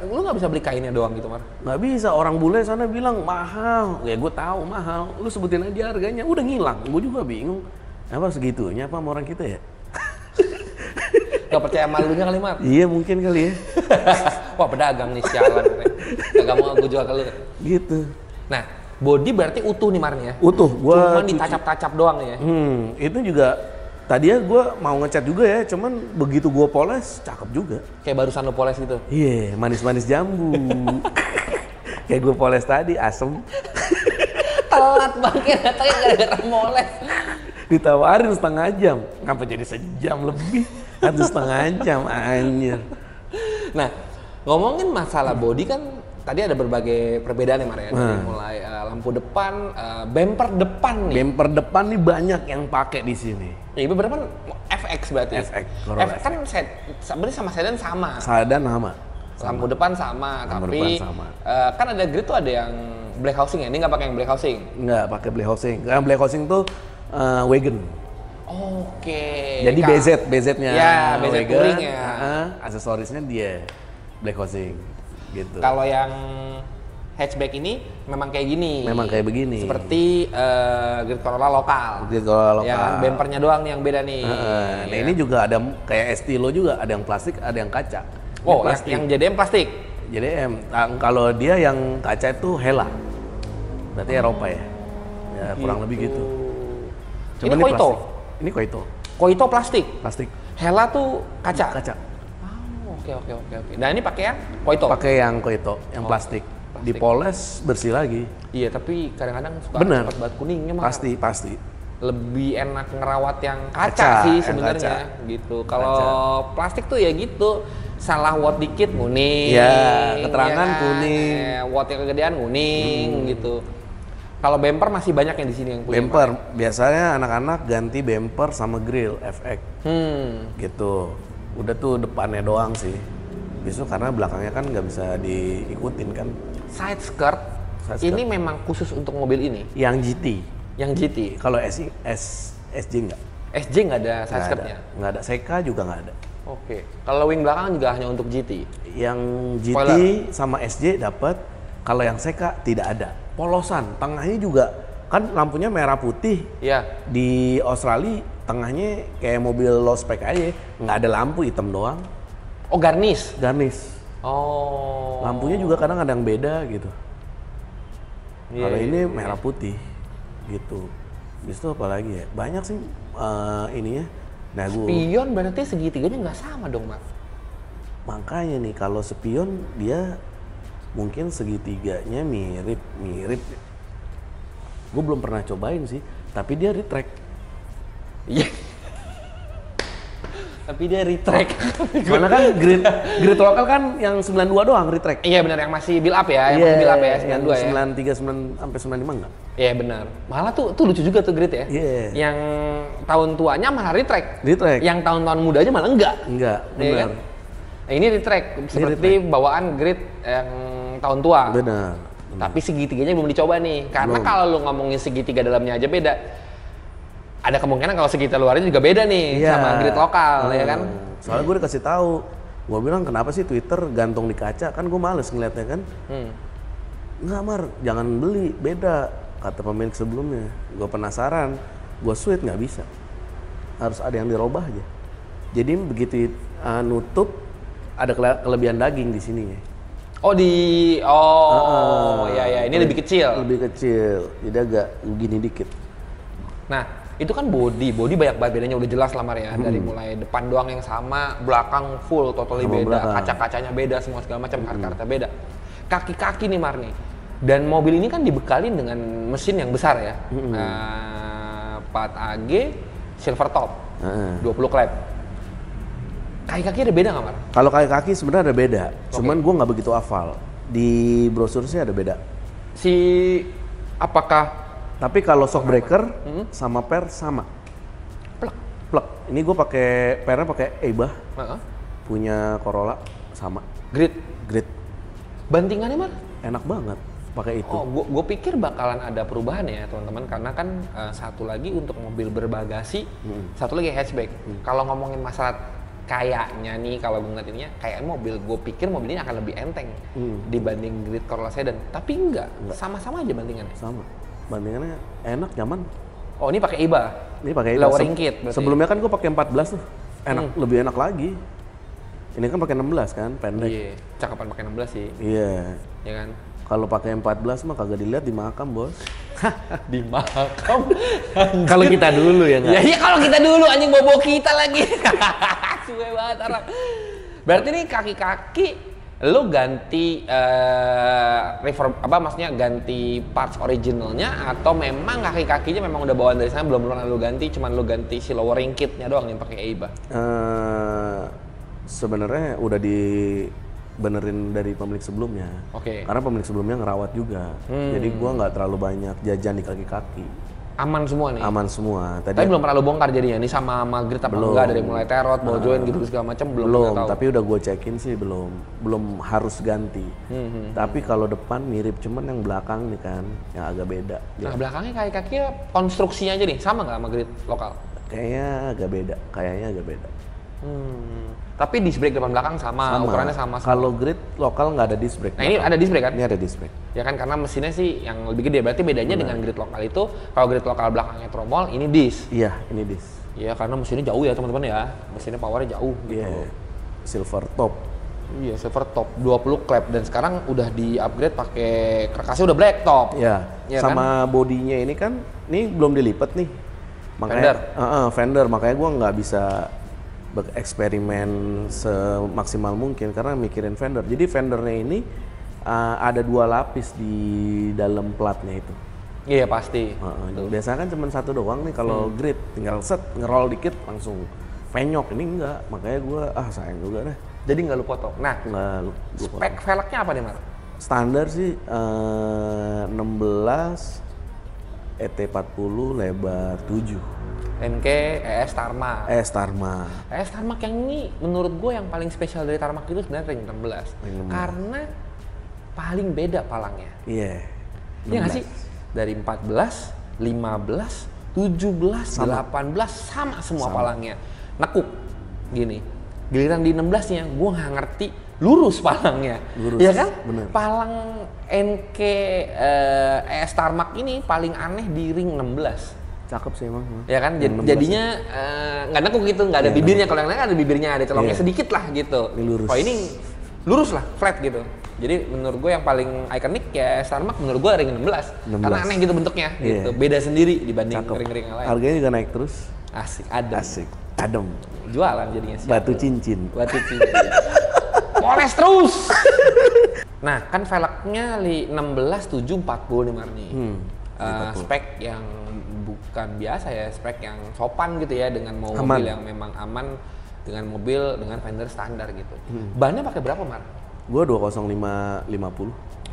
Lu nggak bisa beli kainnya doang gitu, Mar? Nggak bisa, orang bule sana bilang mahal. Ya gue tahu mahal. Lu sebutin aja harganya, udah ngilang. Gue juga bingung. Apa segitunya apa sama orang kita ya? Gak percaya sama lu nya kali, Mar? Iya mungkin kali ya. Wah pedagang nih sialan. Gak mau gue jual ke lu. Gitu. Nah, body berarti utuh nih Mar nih ya? Utuh. Gua cuman ditacap-tacap doang nih ya? Itu juga tadinya gue mau ngecat juga ya, cuman begitu gue poles, cakep juga. Kayak barusan lu poles gitu? Iya, manis-manis jambu. Kayak gue poles tadi, asem. Telat banget, datangnya gara-gara moles. Ditawarin setengah jam, ngapa jadi sejam lebih? Atau setengah jam, anjir. Nah, ngomongin masalah body kan tadi ada berbagai perbedaan ya Mar ya. Dari mulai lampu depan, bumper depan nih. Bumper depan nih banyak yang pakai di sini. Iya, beberapa kan FX berarti. FX, Corolla FX kan sebenarnya sama sedan sama. Sedan sama. Lampu depan sama, Lampu tapi depan sama. Kan ada grid tuh ada yang black housing ya. Ini nggak pakai yang black housing. Nggak pakai black housing. Karena black housing tuh wagon. Oke. Jadi BZ-nya ya, BZ wagon. touring ya. Aksesorisnya dia black housing gitu. Kalau yang hatchback ini memang kayak gini. Memang kayak begini. Seperti grid Corolla lokal. Grid Corolla lokal. Ya, bempernya doang nih yang beda nih. Nah ini juga ada kayak Estilo juga, ada yang plastik, ada yang kaca. Oh, yang JDM plastik. JDM. Kalau dia yang kaca itu Hella. Berarti Eropa ya. Ya kurang lebih gitu. Ini Koito. plastik. Ini Koito. Koito plastik. Plastik. Hella tuh kaca. Kaca. Oke. Nah ini pakai yang Koito. Pakai yang Koito, yang plastik. Dipoles bersih lagi. Iya, tapi kadang-kadang suka Bener. cepat banget kuningnya mah. Pasti. Lebih enak ngerawat yang kaca, Kaca, sih yang sebenarnya gitu. Kalau plastik tuh ya gitu, salah watt dikit kuning. Iya, keterangan ya kan? kuning. Watt yang kegedean kuning gitu. Kalau bumper masih banyak yang di sini yang punya. Bumper, biasanya anak-anak ganti bumper sama grill FX. Gitu. Udah tuh depannya doang sih. Besok karena belakangnya kan nggak bisa diikutin kan. Side skirt ini memang khusus untuk mobil ini. Yang GT. Yang GT. Kalau SJ nggak. SJ nggak ada side skirtnya. Nggak ada. Seika juga nggak ada. Oke. Kalau wing belakang juga hanya untuk GT. Yang GT Spoiler. sama SJ dapat. Kalau yang Seika tidak ada. Polosan. Tengahnya juga kan lampunya merah putih. Iya. Di Australia tengahnya kayak mobil low spec aja. Nggak ada lampu, hitam doang. Oh, garnish. Garnish. Oh. Lampunya juga kadang ada yang beda gitu. Iya, Kalau iya, ini iya. merah putih gitu. Habis itu apa lagi ya? Banyak sih ininya. Nah, Spion berarti segitiganya nggak sama dong, Mak? makanya nih kalau spion dia mungkin segitiganya mirip. Gue belum pernah cobain sih, tapi dia retract. Iya. Tapi dia retract. Mana kan grid lokal kan yang 92 doang retract. Iya benar, yang masih build up ya, yang masih build up ya, 92 ya. 93 sampai 95 enggak? Iya benar. Malah tuh lucu juga tuh grid ya. Iya. Yang tahun tuanya malah retract. Retract. Yang tahun-tahun mudanya malah enggak. Enggak, Iya benar. kan? Nah, ini retract seperti bawaan grid yang tahun tua. Benar. Tapi segitiganya belum dicoba nih. Karena kalau lu ngomongin segitiga dalamnya aja beda. Ada kemungkinan kalau segitiga luarnya juga beda nih sama grid lokal ya kan. Soalnya gue dikasih tahu, gue bilang kenapa sih Twitter gantung di kaca, kan gue males ngeliatnya kan. Nggak Mar, jangan beli, beda kata pemilik sebelumnya. Gue penasaran, gue sweet nggak bisa, harus ada yang dirubah aja. Jadi begitu nutup ada kelebihan daging di sininya. Ya ini lebih kecil. Lebih kecil, jadi agak gini dikit. Nah itu kan body banyak banget bedanya, udah jelas lah Mar ya. Dari mulai depan doang yang sama, belakang full totally Sama beda, belakang. kaca-kacanya beda, semua segala macam, kartu-kartu beda. Kaki-kaki nih Mar nih. Dan mobil ini kan dibekalin dengan mesin yang besar ya. 4AG silver top, 20 klep. Kaki-kaki ada beda nggak Mar? Kalau kaki-kaki sebenarnya ada beda, cuman gue nggak begitu hafal. Di brosur sih ada beda. Si apakah Tapi kalau shock breaker sama per sama. plek? Plek. Ini gue pakai pernya pakai Ebah, Heeh. punya Corolla sama. Grid. Grid. Bantingannya Mar? Enak banget pakai itu. Oh, gue pikir bakalan ada perubahan ya teman-teman, karena kan satu lagi untuk mobil berbagasi, satu lagi hatchback. Kalau ngomongin masalah kayaknya nih, kalau gue ngeliat ininya, kayak mobil, gue pikir mobil ini akan lebih enteng dibanding Grid Corolla Sedan, tapi enggak. Sama-sama aja bantingannya. Sama. Bandingannya enak, nyaman. Oh, ini pakai IBA. Ini pakai lowering kit berarti. Sebelumnya kan gue pakai 14 tuh. Enak, lebih enak lagi. Ini kan pakai 16 kan, pendek. Iya, cakapan pakai 16 sih. Iya. Ya kan? Kalau pakai 14 mah kagak dilihat di makam, Bos. Di makam. Kalau kita dulu ya nggak? Ya iya kalau kita dulu, anjing bobo kita lagi. Suwe banget orang. Berarti nih kaki-kaki lu ganti maksudnya ganti parts originalnya, atau memang kaki-kakinya memang udah bawaan dari sana, belum pernah lu ganti, cuman lu ganti si lowering kitnya doang yang pakai EIBA? Sebenarnya udah dibenerin dari pemilik sebelumnya. Oke. Karena pemilik sebelumnya ngerawat juga. Jadi gua nggak terlalu banyak jajan di kaki-kaki. Aman semua nih? Aman semua. Tapi belum pernah lu bongkar jadinya? Ini sama Grid apa enggak? Dari mulai terot, ball joint gitu segala macam belum tahu? Tapi udah gue cekin sih belum harus ganti. Tapi kalau depan mirip, cuman yang belakang nih kan yang agak beda. Nah belakangnya kaki-kakinya konstruksinya aja nih, sama nggak sama Grid lokal? Kayaknya agak beda. Tapi disc brake depan belakang sama. Ukurannya sama. Kalau Grid lokal nggak ada disc brake. Nah ini ada disc brake kan? Ini ada disc brake. Ya kan, karena mesinnya sih yang lebih gede. Berarti bedanya dengan Grid lokal itu, kalau Grid lokal belakangnya tromol, ini disc. Iya, ini disc. Iya, karena mesinnya jauh ya teman-teman ya. Mesinnya powernya jauh gitu. Iya. Silver top. Iya, silver top 20 klep, dan sekarang udah di-upgrade pakai karkasnya udah black top. Iya. Ya Sama bodinya ini kan, ini belum dilipat nih. Makanya fender, makanya gua nggak bisa bereksperimen semaksimal mungkin karena mikirin fender. Jadi fendernya ini ada 2 lapis di dalam platnya itu. Iya pasti. Biasanya kan cuma 1 doang nih kalau Grid, tinggal set ngeroll dikit langsung penyok. Ini enggak, makanya gue sayang juga deh. Jadi nggak lu potong. Nah, spek velgnya apa nih Mar? Standar sih 16 ET40 lebar 7. NK ES Tarmac. ES Tarmac. ES Tarmac yang ini menurut gue yang paling spesial dari Tarmac itu sebenarnya ring 16. Karena paling beda palangnya. Iya. Iya nggak sih? Dari 14, 15, 17, 18 sama semua palangnya. Nekuk gini. Giliran di 16-nya gue nggak ngerti, lurus palangnya. Lurus. Iya kan? Bener. Palang NK ES Tarmac ini paling aneh di ring 16. Cakep sih emang. Ya kan, jadinya nggak nekuk gitu, nggak ada bibirnya. Kalau yang lain ada bibirnya, ada celoknya sedikit lah gitu. Ini lurus. Oh ini lurus lah, flat gitu. Jadi menurut gue yang paling ikonik ya Tarmac, menurut gue ring 16. Karena aneh gitu bentuknya, gitu. Beda sendiri dibanding ring-ring yang lain. Harganya juga naik terus. Asik, adem. Adem. Jualan jadinya. Batu cincin. Batu cincin. Poles terus. Nah kan velgnya 16 7 40 nih Marni. Spek yang bukan biasa ya, spek yang sopan gitu ya, dengan mobil yang memang aman, dengan mobil dengan fender standar gitu. Bannya pakai berapa Mar? Gua 205/50.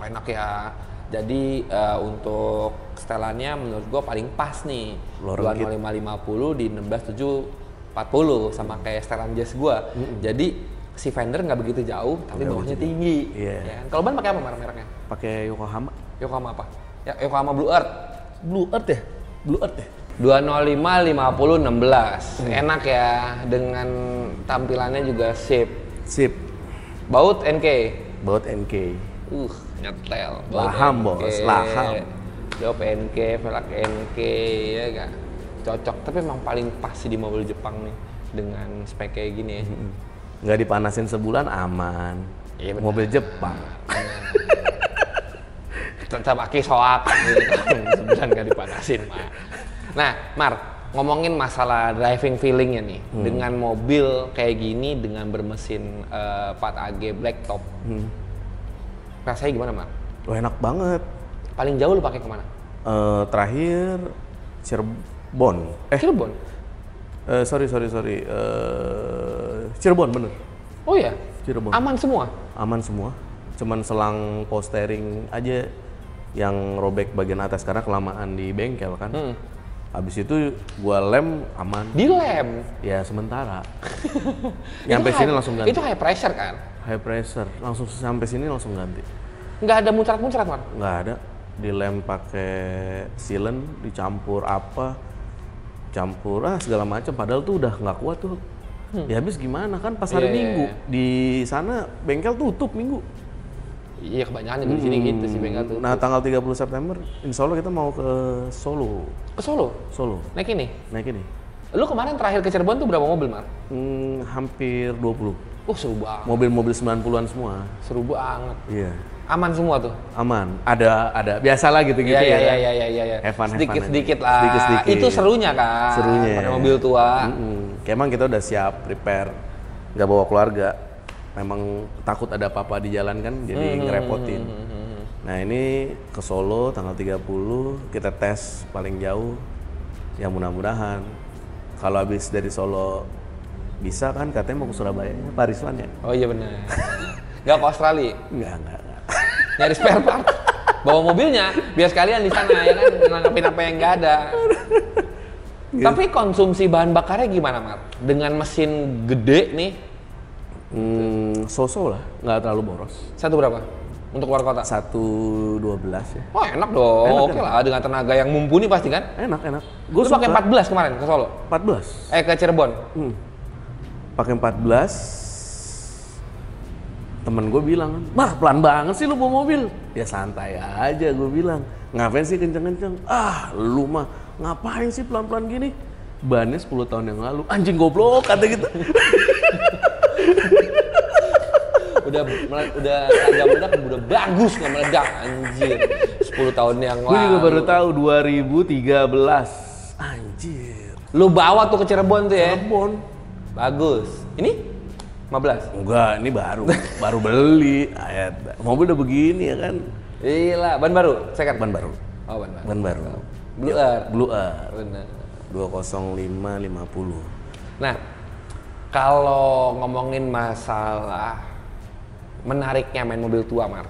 Enak ya. Jadi untuk setelannya menurut gua paling pas nih. 205/50 di 16/7/40 sama kayak setelan Jazz gua. Jadi si fender nggak begitu jauh, tapi bawahnya tinggi. Ya. Kalau ban pakai apa mereknya? Pakai Yokohama. Yokohama apa? Ya, Yokohama Blue Earth. Blue Earth ya? 205/50/16. Enak ya, dengan tampilannya juga sip. Baut NK. Nyetel. Laham bos, laham. Jawab NK, velg NK, ya gak? Cocok, tapi emang paling pas sih di mobil Jepang nih dengan spek kayak gini ya. Nggak dipanasin sebulan aman. Iya, mobil Jepang. Tetap pakai soak, sebulan nggak dipanasin Mar. Nah, Mar, ngomongin masalah driving feelingnya nih, dengan mobil kayak gini, dengan bermesin 4AG black top, rasanya gimana Mar? Enak banget. Paling jauh lu pakai kemana? Terakhir Cirebon. Cirebon? Sorry. Cirebon bener. Oh ya? Cirebon. Aman semua? Aman semua. cuman selang power steering aja yang robek bagian atas karena kelamaan di bengkel kan. Habis itu gua lem aman. Di lem? Ya sementara. Nyampe sini langsung ganti. Itu high pressure kan? High pressure, langsung sampai sini langsung ganti. Nggak ada muncrat-muncrat, Mar? Nggak ada. Dilem pakai sealant, dicampur apa, campur segala macam. Padahal tuh udah nggak kuat tuh. Ya habis gimana kan pas hari Minggu di sana bengkel tutup Minggu. Iya kebanyakan di sini gitu sih bengkel tutup. Nah tanggal 30 September, insya Allah kita mau ke Solo. Ke Solo? Solo. Naik ini? Naik ini. Lu kemarin terakhir ke Cirebon tuh berapa mobil, Mar? Hampir 20. Seru banget. Mobil-mobil 90-an semua. Seru banget. Iya. Aman semua tuh? Aman. Ada biasalah gitu-gitu ya. Iya. Evan Sedikit-sedikit lah. Sedikit-sedikit. Itu serunya kan. Serunya. Pakai mobil tua. Emang kita udah siap prepare. Nggak bawa keluarga. Memang takut ada apa-apa di jalan kan, jadi ngerepotin. Nah ini ke Solo tanggal 30, kita tes paling jauh. Ya mudah-mudahan. Kalau habis dari Solo bisa kan katanya mau ke Surabaya, Pak Rizwan ya? Oh iya benar. Nggak ke Australia? Enggak. Nyari spare part. Bawa mobilnya, biar sekalian di sana ya kan nangkepin apa yang nggak ada. Tapi konsumsi bahan bakarnya gimana, Mar? Dengan mesin gede nih? So-so lah, nggak terlalu boros. Satu berapa? Untuk keluar kota? 1.12 ya. Oh enak dong, Enak, oke lah dengan tenaga yang mumpuni pasti kan? Enak. Lu pakai 14 kemarin ke Solo? 14. Ke Cirebon? Pakai 14. Temen gue bilang, Mar pelan banget sih lu bawa mobil. Ya santai aja gue bilang. Ngapain sih kenceng-kenceng? Lu mah ngapain sih pelan-pelan gini? Bannya 10 tahun yang lalu. Anjing goblok kata gitu. udah agak meledak, udah bagus nggak meledak anjir. 10 tahun yang lalu. Gue juga baru tahu 2013. Anjir. Lu bawa tuh ke Cirebon tuh ya? Cirebon. Bagus. Ini 15? Enggak, ini baru beli. Mobil udah begini ya kan. Gila, ban baru? Second? Ban baru. Oh, ban baru. Ban baru. Blue Earth. Blue Earth. Benar. 20550. Nah, kalau ngomongin masalah menariknya main mobil tua, Mar.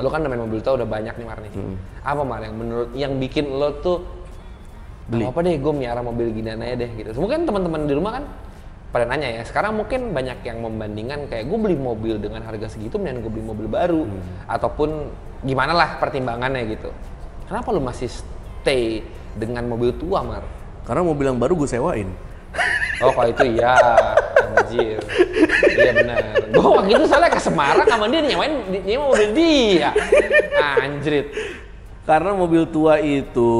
Lo kan udah main mobil tua udah banyak nih, Mar nih. Apa, Mar, yang bikin lo tuh beli? Apa deh, gue miara mobil ginian aja deh gitu. Mungkin teman-teman di rumah kan pada nanya ya. Sekarang mungkin banyak yang membandingkan kayak gue beli mobil dengan harga segitu, mendingan gue beli mobil baru ataupun gimana lah pertimbangannya gitu. Kenapa lo masih stay dengan mobil tua, Mar? Karena mobil yang baru gue sewain. Oh kalau itu iya, anjir. Iya benar. Gue waktu itu soalnya ke Semarang sama dia nyewain mobil dia. Anjrit. Karena mobil tua itu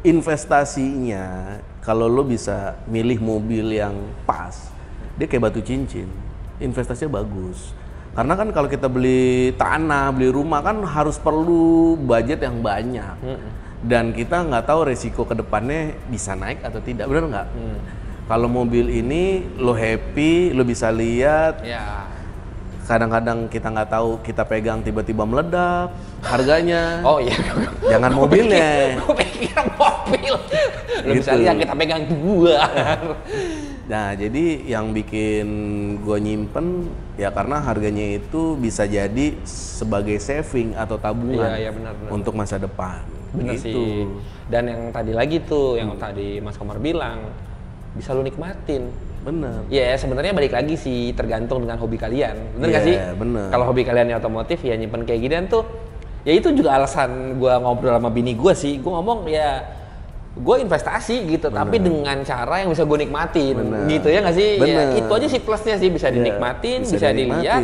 investasinya, kalau lo bisa milih mobil yang pas, dia kayak batu cincin. Investasinya bagus. Karena kan kalau kita beli tanah, beli rumah kan harus perlu budget yang banyak. Dan kita nggak tahu resiko ke depannya bisa naik atau tidak, benar nggak? Kalau mobil ini lo happy, lo bisa lihat. Ya. Kadang-kadang kita nggak tahu, kita pegang tiba-tiba meledak harganya. Oh iya. Jangan mobilnya. Gue pegang mobil. Lo Gitu. bisa lihat kita pegang dua. Nah jadi yang bikin gue nyimpen ya karena harganya itu bisa jadi sebagai saving atau tabungan benar. untuk masa depan. Bener gitu. sih. Dan yang tadi lagi tuh, yang tadi Mas Komar bilang, bisa lu nikmatin. Bener. Ya sebenarnya balik lagi sih, tergantung dengan hobi kalian. Bener nggak sih? Bener. Kalau hobi kalian yang otomotif ya nyimpen kayak ginian tuh, ya itu juga alasan gue ngobrol sama bini gue sih. Gue ngomong ya, gue investasi gitu, tapi dengan cara yang bisa gue nikmatin. Gitu ya nggak sih? Ya, itu aja sih plusnya sih, bisa dinikmatin, bisa dilihat,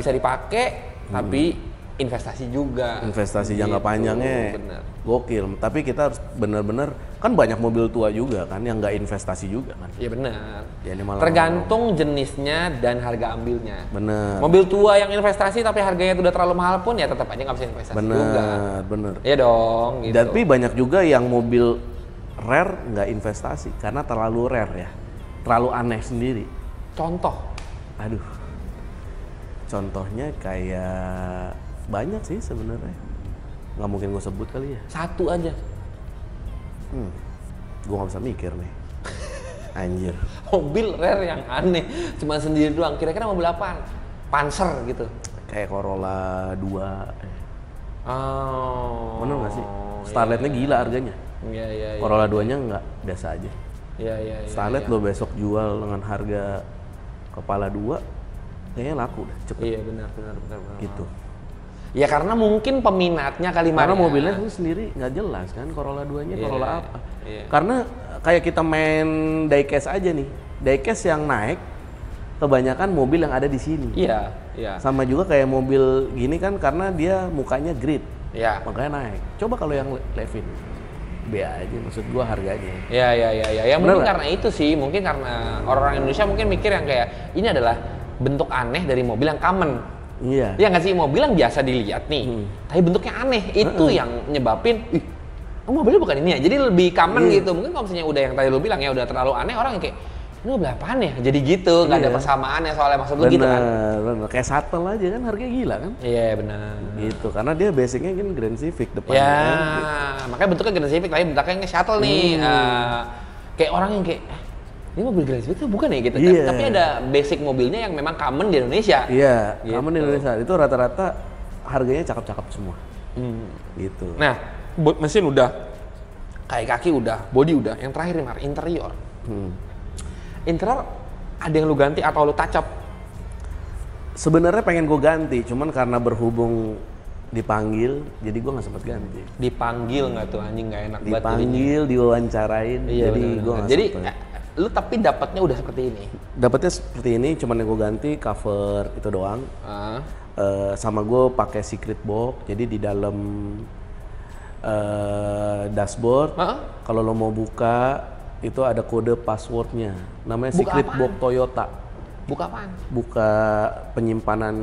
bisa dipakai, tapi investasi juga. Investasi gitu. jangka panjangnya gokil. Tapi kita harus benar-benar, kan banyak mobil tua juga kan yang nggak investasi juga kan. Iya benar. Ya, ini malah tergantung jenisnya dan harga ambilnya. Bener. Mobil tua yang investasi tapi harganya udah terlalu mahal pun ya tetap aja nggak bisa investasi juga. Bener. Iya dong. Gitu. Tapi banyak juga yang mobil rare nggak investasi karena terlalu rare ya, terlalu aneh sendiri. Contoh? Aduh. Contohnya kayak banyak sih sebenarnya. Nggak mungkin gue sebut kali ya. Satu aja. Gue nggak bisa mikir nih. Anjir. Mobil rare yang aneh, cuma sendiri doang. Kira-kira mobil apaan? Panzer gitu. kayak Corolla 2. Oh. Bener nggak sih? Starletnya gila harganya. Iya, iya, iya. Corolla 2-nya nggak, biasa aja. Iya, iya, iya. Starlet lo besok jual dengan harga kepala 2, kayaknya laku dah cepet. Iya, benar. Gitu. Ya karena mungkin peminatnya kali Karena Maria. mobilnya itu sendiri nggak jelas kan, Corolla 2-nya Iya, Corolla apa. iya. Karena kayak kita main diecast aja nih. Diecast yang naik kebanyakan mobil yang ada di sini. Iya, iya. Sama juga kayak mobil gini kan karena dia mukanya grid. Iya. Makanya naik. Coba kalau yang Levin B aja, maksud gua harganya. Iya. Ya Bener mungkin nggak? karena itu sih, mungkin karena orang Indonesia mungkin mikir yang kayak ini adalah bentuk aneh dari mobil yang common. Iya. Ya nggak sih, mobil yang biasa dilihat nih, tapi bentuknya aneh. Itu yang nyebabin, mobilnya bukan ini ya. Jadi lebih common gitu. Mungkin kalau misalnya udah yang tadi lu bilang ya udah terlalu aneh, orang yang kayak ini mobil apaan ya? Jadi gitu, nggak ada Iya. persamaannya soalnya maksud lu gitu kan? Bener. Kayak shuttle aja kan harganya gila kan? Iya benar. Gitu, karena dia basicnya kan Grand Civic depannya. Ya, kan? makanya bentuknya Grand Civic, tapi bentuknya shuttle nih. Kayak orang yang kayak, ini mobil Grand Civic tuh bukan ya gitu. Iya. Tapi ada basic mobilnya yang memang common di Indonesia. Iya, Gitu. aman di Indonesia. Itu rata-rata harganya cakep-cakep semua. Gitu. Nah, mesin udah, kaki udah, body udah. Yang terakhir nih Mar, interior. Interior ada yang lu ganti atau lu touch up? Sebenarnya pengen gue ganti, cuman karena berhubung dipanggil, jadi gue nggak sempet ganti. Dipanggil nggak tuh anjing, nggak enak banget. Dipanggil, diwawancarain, Iya, jadi bener-bener. gue nggak Jadi sempet. lu tapi dapatnya udah seperti ini. Dapatnya seperti ini, cuman yang gue ganti cover itu doang. Ah. Sama gue pakai secret box, jadi di dalam dashboard, kalau lo mau buka itu ada kode passwordnya, namanya Buka secret apaan? box Toyota. Buka apaan? Buka penyimpanan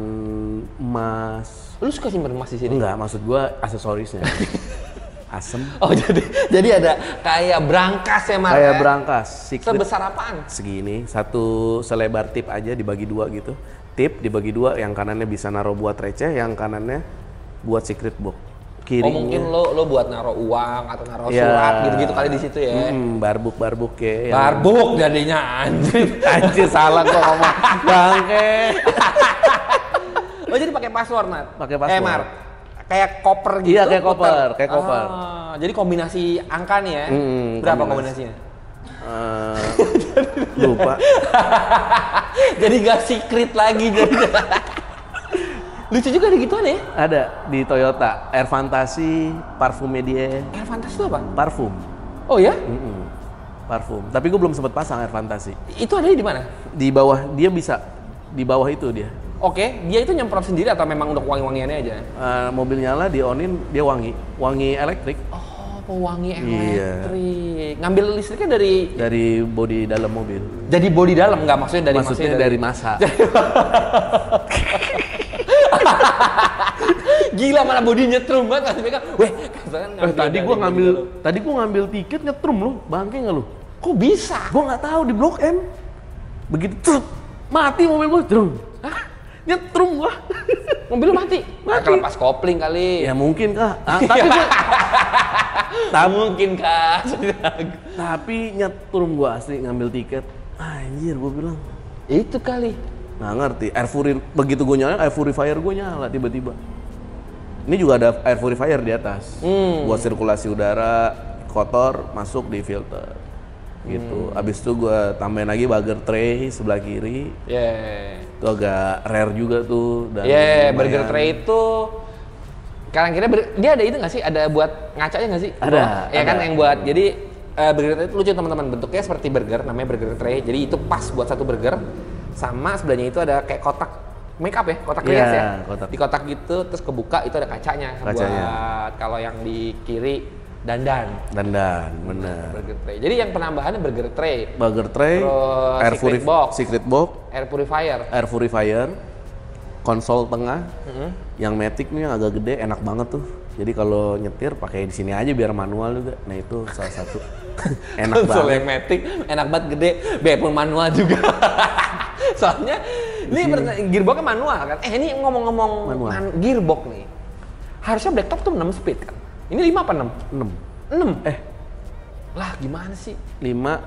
emas. Lu suka simpen emas di sini? Enggak, maksud gue aksesorisnya. Asem. Oh jadi ada kayak brankas ya Mar? Kayak ya? brankas. Secret Sebesar apaan? segini, satu selebar tip aja dibagi dua gitu. Tip dibagi dua, yang kanannya bisa naruh buat receh, yang kanannya buat secret box. Kirinya. Oh mungkin lo buat naruh uang atau naruh Ya. surat gitu-gitu kali di situ ya. Barbuk ya. Barbuk jadinya anjir. Anjir salah kok ngomong. Bangke. Oh jadi pakai password Nat? Pakai password. Mar, kayak koper gitu? Iya, kayak puter. koper, kayak koper. Jadi kombinasi angka nih ya? Berapa kombinasinya? Lupa. Jadi gak secret lagi jadi. Lucu juga ada gituan ya? Ada di Toyota. Air Fantasi, parfumnya dia. Air Fantasi itu apa? Parfum. Oh ya? Parfum. Tapi gue belum sempat pasang Air Fantasi. Itu ada di mana? Di bawah, dia bisa. Di bawah itu dia. Oke, dia itu nyemprot sendiri atau memang untuk wangi-wangiannya aja? Mobil nyala, di onin, dia wangi. Wangi elektrik. Oh, pewangi Iya. elektrik. Ngambil listriknya dari Dari bodi dalam mobil. jadi body dalam nggak maksudnya dari Maksudnya dari masa. Gila malah body nyetrum banget kasih pegang. Weh, kan Tadi gua ngambil tiket nyetrum lu, bangke nggak lu? Kok bisa? Gua nggak tahu di Blok M. Begitu truk, mati mobil gua, drum. Hah? Nyetrum gua. Mobil lu mati? Mati. Kelepas kopling kali. Ya mungkin kah? Tapi mungkin kah? tapi nyetrum gua asli ngambil tiket. Anjir gua bilang. Itu kali. Nggak ngerti. Begitu gua nyala, air purifier gua nyala tiba-tiba. Ini juga ada air purifier di atas. Buat sirkulasi udara kotor masuk di filter. Gitu. Abis itu gua tambahin lagi burger tray sebelah kiri. Itu agak rare juga tuh. Dan Burger lumayan. tray itu kanan kiri dia ada itu nggak sih? Ada buat ngacanya nggak sih? Ada, Ya kan ada. yang buat. Jadi burger tray itu lucu teman-teman, bentuknya seperti burger, namanya burger tray. Jadi itu pas buat satu burger. Sama sebelahnya itu ada kayak kotak make up ya, kotak rias ya. Kotak. Di kotak gitu terus kebuka itu ada kacanya. Buat kalau yang di kiri dandan. Dandan, bener. Burger tray. Jadi yang penambahannya burger tray, Burger tray, Terus secret box, air purifier. air purifier, konsol tengah, yang matic nih yang agak gede, enak banget tuh. Jadi kalau nyetir pakai di sini aja biar manual juga. Nah itu salah satu enak Konsol banget. yang matic enak banget gede, biarpun manual juga. Soalnya ini gearboxnya manual kan. Ini ngomong-ngomong Manual. gearbox nih. Harusnya blacktop tuh 6 speed kan. Ini 5 apa 6? 6. 6. Lah gimana sih? 5,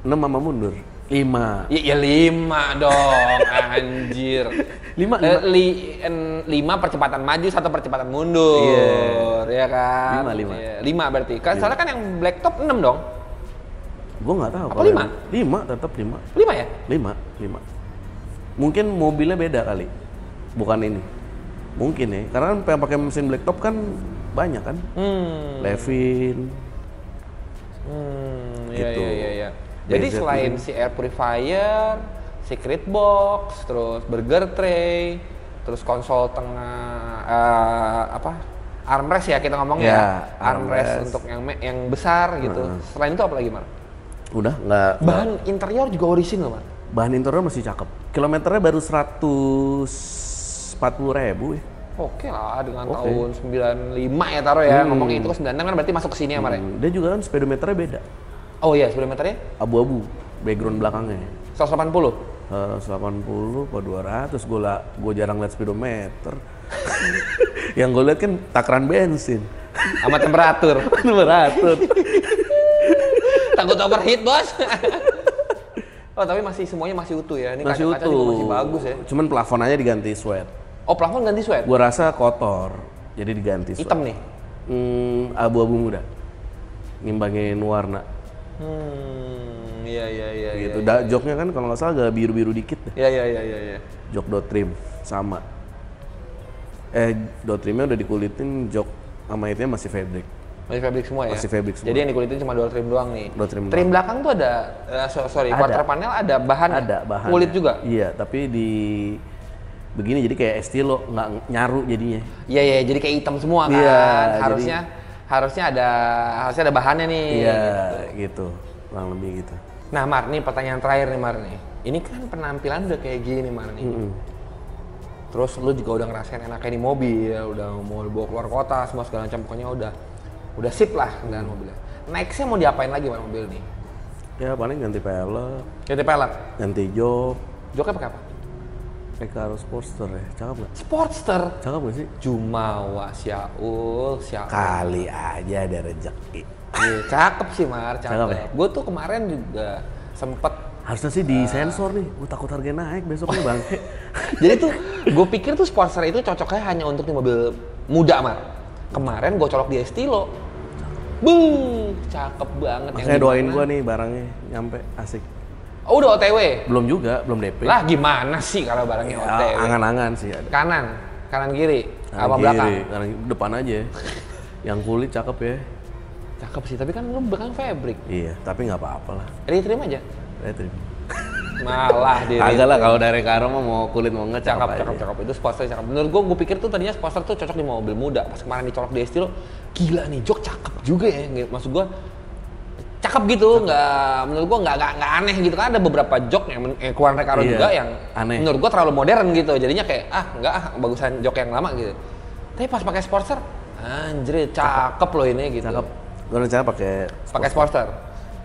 6 sama mundur. 5. Ya 5 dong, anjir. 5 percepatan maju, 1 percepatan mundur, ya kan? 5. Iya, 5 berarti. Kan soalnya kan yang blacktop 6 dong. Gua nggak tahu. Apa 5? 5, tetap 5. 5 ya? 5. Mungkin mobilnya beda kali. Bukan ini. Mungkin ya, karena yang pakai mesin blacktop kan banyak kan? Levin. Gitu. Iya. Jadi BZ selain ini. si air purifier, secret box, terus burger tray, terus konsol tengah armrest ya kita ngomong ya, armrest untuk yang besar gitu. Selain itu apa lagi, Mar? Udah nggak. Bahan interior juga orisinal, Mar. Bahan interior masih cakep. Kilometernya baru 140.000 ya. Oke lah, dengan tahun 95 ya taruh ya. Ngomongnya itu ke 96 kan berarti masuk ke sini ya, Mar ya? Dia juga kan speedometernya beda. Oh iya, speedometernya? Abu-abu, background belakangnya. 180? 180 atau 200, gue jarang lihat speedometer. Yang gue lihat kan takaran bensin. Sama temperatur. Takut overheat, Bos. Oh, tapi semuanya masih utuh ya. Ini kaca-kaca juga masih bagus ya. Cuman plafonnya diganti sweat. Oh, plafon ganti sweat? Gue rasa kotor, jadi diganti sweat. Hitam nih? Abu-abu muda. Ngimbangin warna. Iya. Gitu. Joknya kan kalau nggak salah agak biru-biru dikit. Iya. Jok dot trim sama. Dot trimnya udah dikulitin, jok sama itunya masih fabric. Masih fabric semua ya? Masih fabric semua. Jadi yang dikulitin cuma dual trim doang nih? Dual trim Trim doang. belakang tuh ada, quarter panel ada bahan? Ada bahan. Kulit juga? Iya, tapi begini jadi kayak estilo, nggak nyaru jadinya. Iya, jadi kayak hitam semua kan? Iya, harusnya ada bahannya nih. Iya, gitu. Kurang lebih gitu. Nah, Mar, nih pertanyaan terakhir nih, Mar nih. Ini kan penampilan udah kayak gini, Mar nih. Terus lu juga udah ngerasain enaknya di mobil, udah mau dibawa keluar kota, semua segala macam, pokoknya udah sip lah dengan mobilnya. Nextnya mau diapain lagi Mar mobil nih? Ya paling ganti pelek, Ganti pelek. ganti jok. Joknya pakai apa? Recaro Sportster ya, cakep nggak? Sportster. Cakep nggak sih? Jumawa, Syaul. Kali aja ada rezeki. Iya, cakep sih Mar, Cakep cakep. ya? Gue tuh kemarin juga sempet. Harusnya sih di sensor nih, gue takut harga naik besoknya bangke. Jadi tuh, gue pikir tuh Sportster itu cocoknya hanya untuk di mobil muda, Mar. Kemarin gue colok di Estilo. Cakep banget. Makanya doain gue nih barangnya nyampe, asik. Oh, udah OTW? Belum juga, belum DP. Lah gimana sih kalau barangnya Ya, OTW? angan-angan sih ada. Kanan kiri, apa Kanan belakang? kiri, kanan depan aja. Yang kulit cakep ya. Cakep sih, tapi kan lu belakang fabric. Iya, tapi nggak apa-apa lah. Retrim aja. Retrim. Malah di Agak lah kalau dari Karo mah mau kulit mau nggak cakep aja. cakep. Itu Sportster cakep. Menurut gue pikir tuh tadinya Sportster tuh cocok di mobil muda. Pas kemarin dicolok di Estilo, gila nih, jok cakep juga ya. Maksud gue, cakep gitu, menurut gua nggak aneh gitu kan. Ada beberapa jok yang keluaran Recaro juga yang aneh. menurut gua terlalu modern gitu, jadinya kayak bagusan jok yang lama gitu. Tapi pas pakai Sportster, anjir cakep loh ini gitu. Cakep. Gue rencana Pakai Sportster.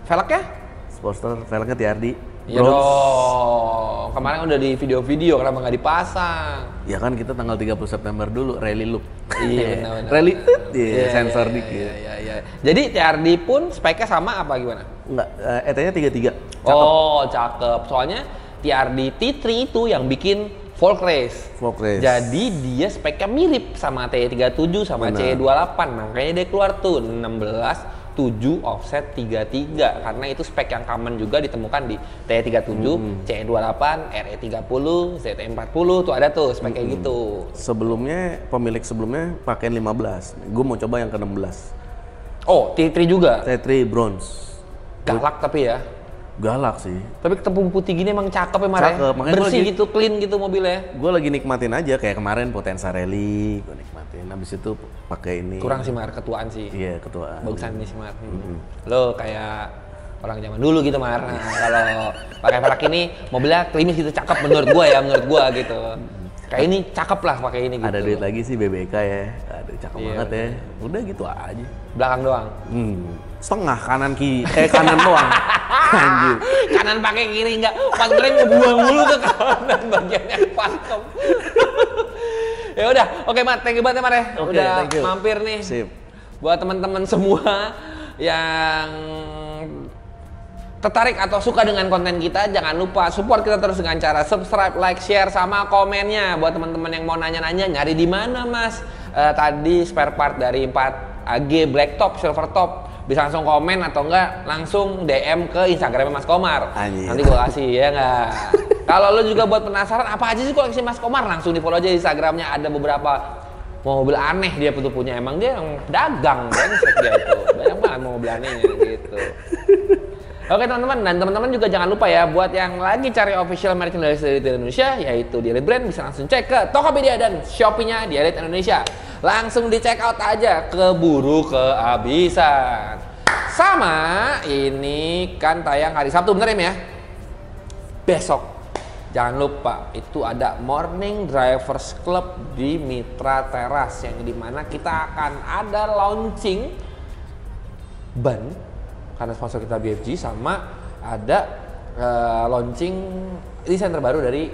Velgnya? Sportster, velgnya TRD. Iya dong. Kemarin udah di video-video, kenapa nggak dipasang? Ya kan kita tanggal 30 September dulu rally look. Iya benar. Rally, sensor dikit. Iya. Jadi TRD pun speknya sama apa gimana? Enggak, ET-nya 33. Cakep. Oh, cakep. Soalnya TRD T3 itu yang bikin Folk Race. Jadi dia speknya mirip sama T37 sama C28. Makanya dia keluar tuh 16 7 offset 33 karena itu spek yang common juga ditemukan di T37, C28, RE30, ZT40 tuh ada tuh spek kayak gitu. Sebelumnya pemilik sebelumnya pakai 15. Gue mau coba yang ke-16. Oh, T3 juga. T3 bronze. Galak tapi ya. Galak sih. Tapi ketemu putih gini emang cakep ya Mar ya. Cakep, makanya bersih gitu, clean gitu mobilnya. Gue lagi nikmatin aja kayak kemarin Potenza Rally, gue nikmatin. Habis itu pakai ini. Kurang sih Mar, ketuaan sih. Iya, ketuaan. Bagusan ini sih Mar. Lo kayak orang zaman dulu gitu Mar. Nah, kalau pakai velg ini mobilnya klimis gitu cakep menurut gua gitu. Kayak ini cakep lah pakai ini gitu. Ada duit lagi sih BBK ya. Aduh, cakep banget ya. Udah gitu aja. Belakang doang. Setengah kanan doang. Anjir. Kanan pakai kiri enggak. Pas keren ngebuang mulu ke kanan bagian yang pakem. Ya udah, oke Mar, thank you banget ya Mar ya. Oke, Udah thank you. mampir nih. Sip. Buat teman-teman semua yang tertarik atau suka dengan konten kita, jangan lupa support kita terus dengan cara subscribe, like, share, sama komennya. Buat teman-teman yang mau nanya-nanya, nyari di mana mas tadi spare part dari 4AG black top, silver top, bisa langsung komen atau enggak langsung DM ke Instagramnya Mas Komar. Anjir. Nanti gua kasih ya enggak. Kalau lo juga buat penasaran apa aja sih koleksi Mas Komar, langsung di follow aja Instagramnya, ada beberapa mobil aneh dia tuh punya, emang dia yang dagang brengsek dia itu. Banyak banget mobil anehnya gitu. Oke teman-teman, dan teman-teman juga jangan lupa ya buat yang lagi cari official merchandise dari Indonesia, yaitu di Elite Brand, bisa langsung cek ke Tokopedia dan Shopee-nya di Elite Indonesia. Langsung di check out aja, keburu kehabisan. Sama ini kan tayang hari Sabtu, bener ya? Besok jangan lupa itu ada Morning Drivers Club di Mitra Teras, yang dimana kita akan ada launching ban karena sponsor kita BFG, sama ada launching desain terbaru dari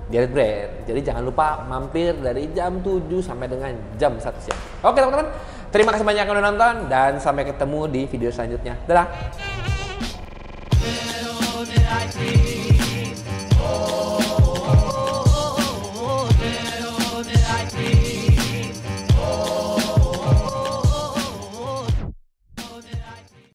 Elite Brand. Jadi jangan lupa mampir dari jam 7 sampai dengan jam 1 siang. Oke teman-teman, terima kasih banyak yang udah nonton dan sampai ketemu di video selanjutnya. Dadah.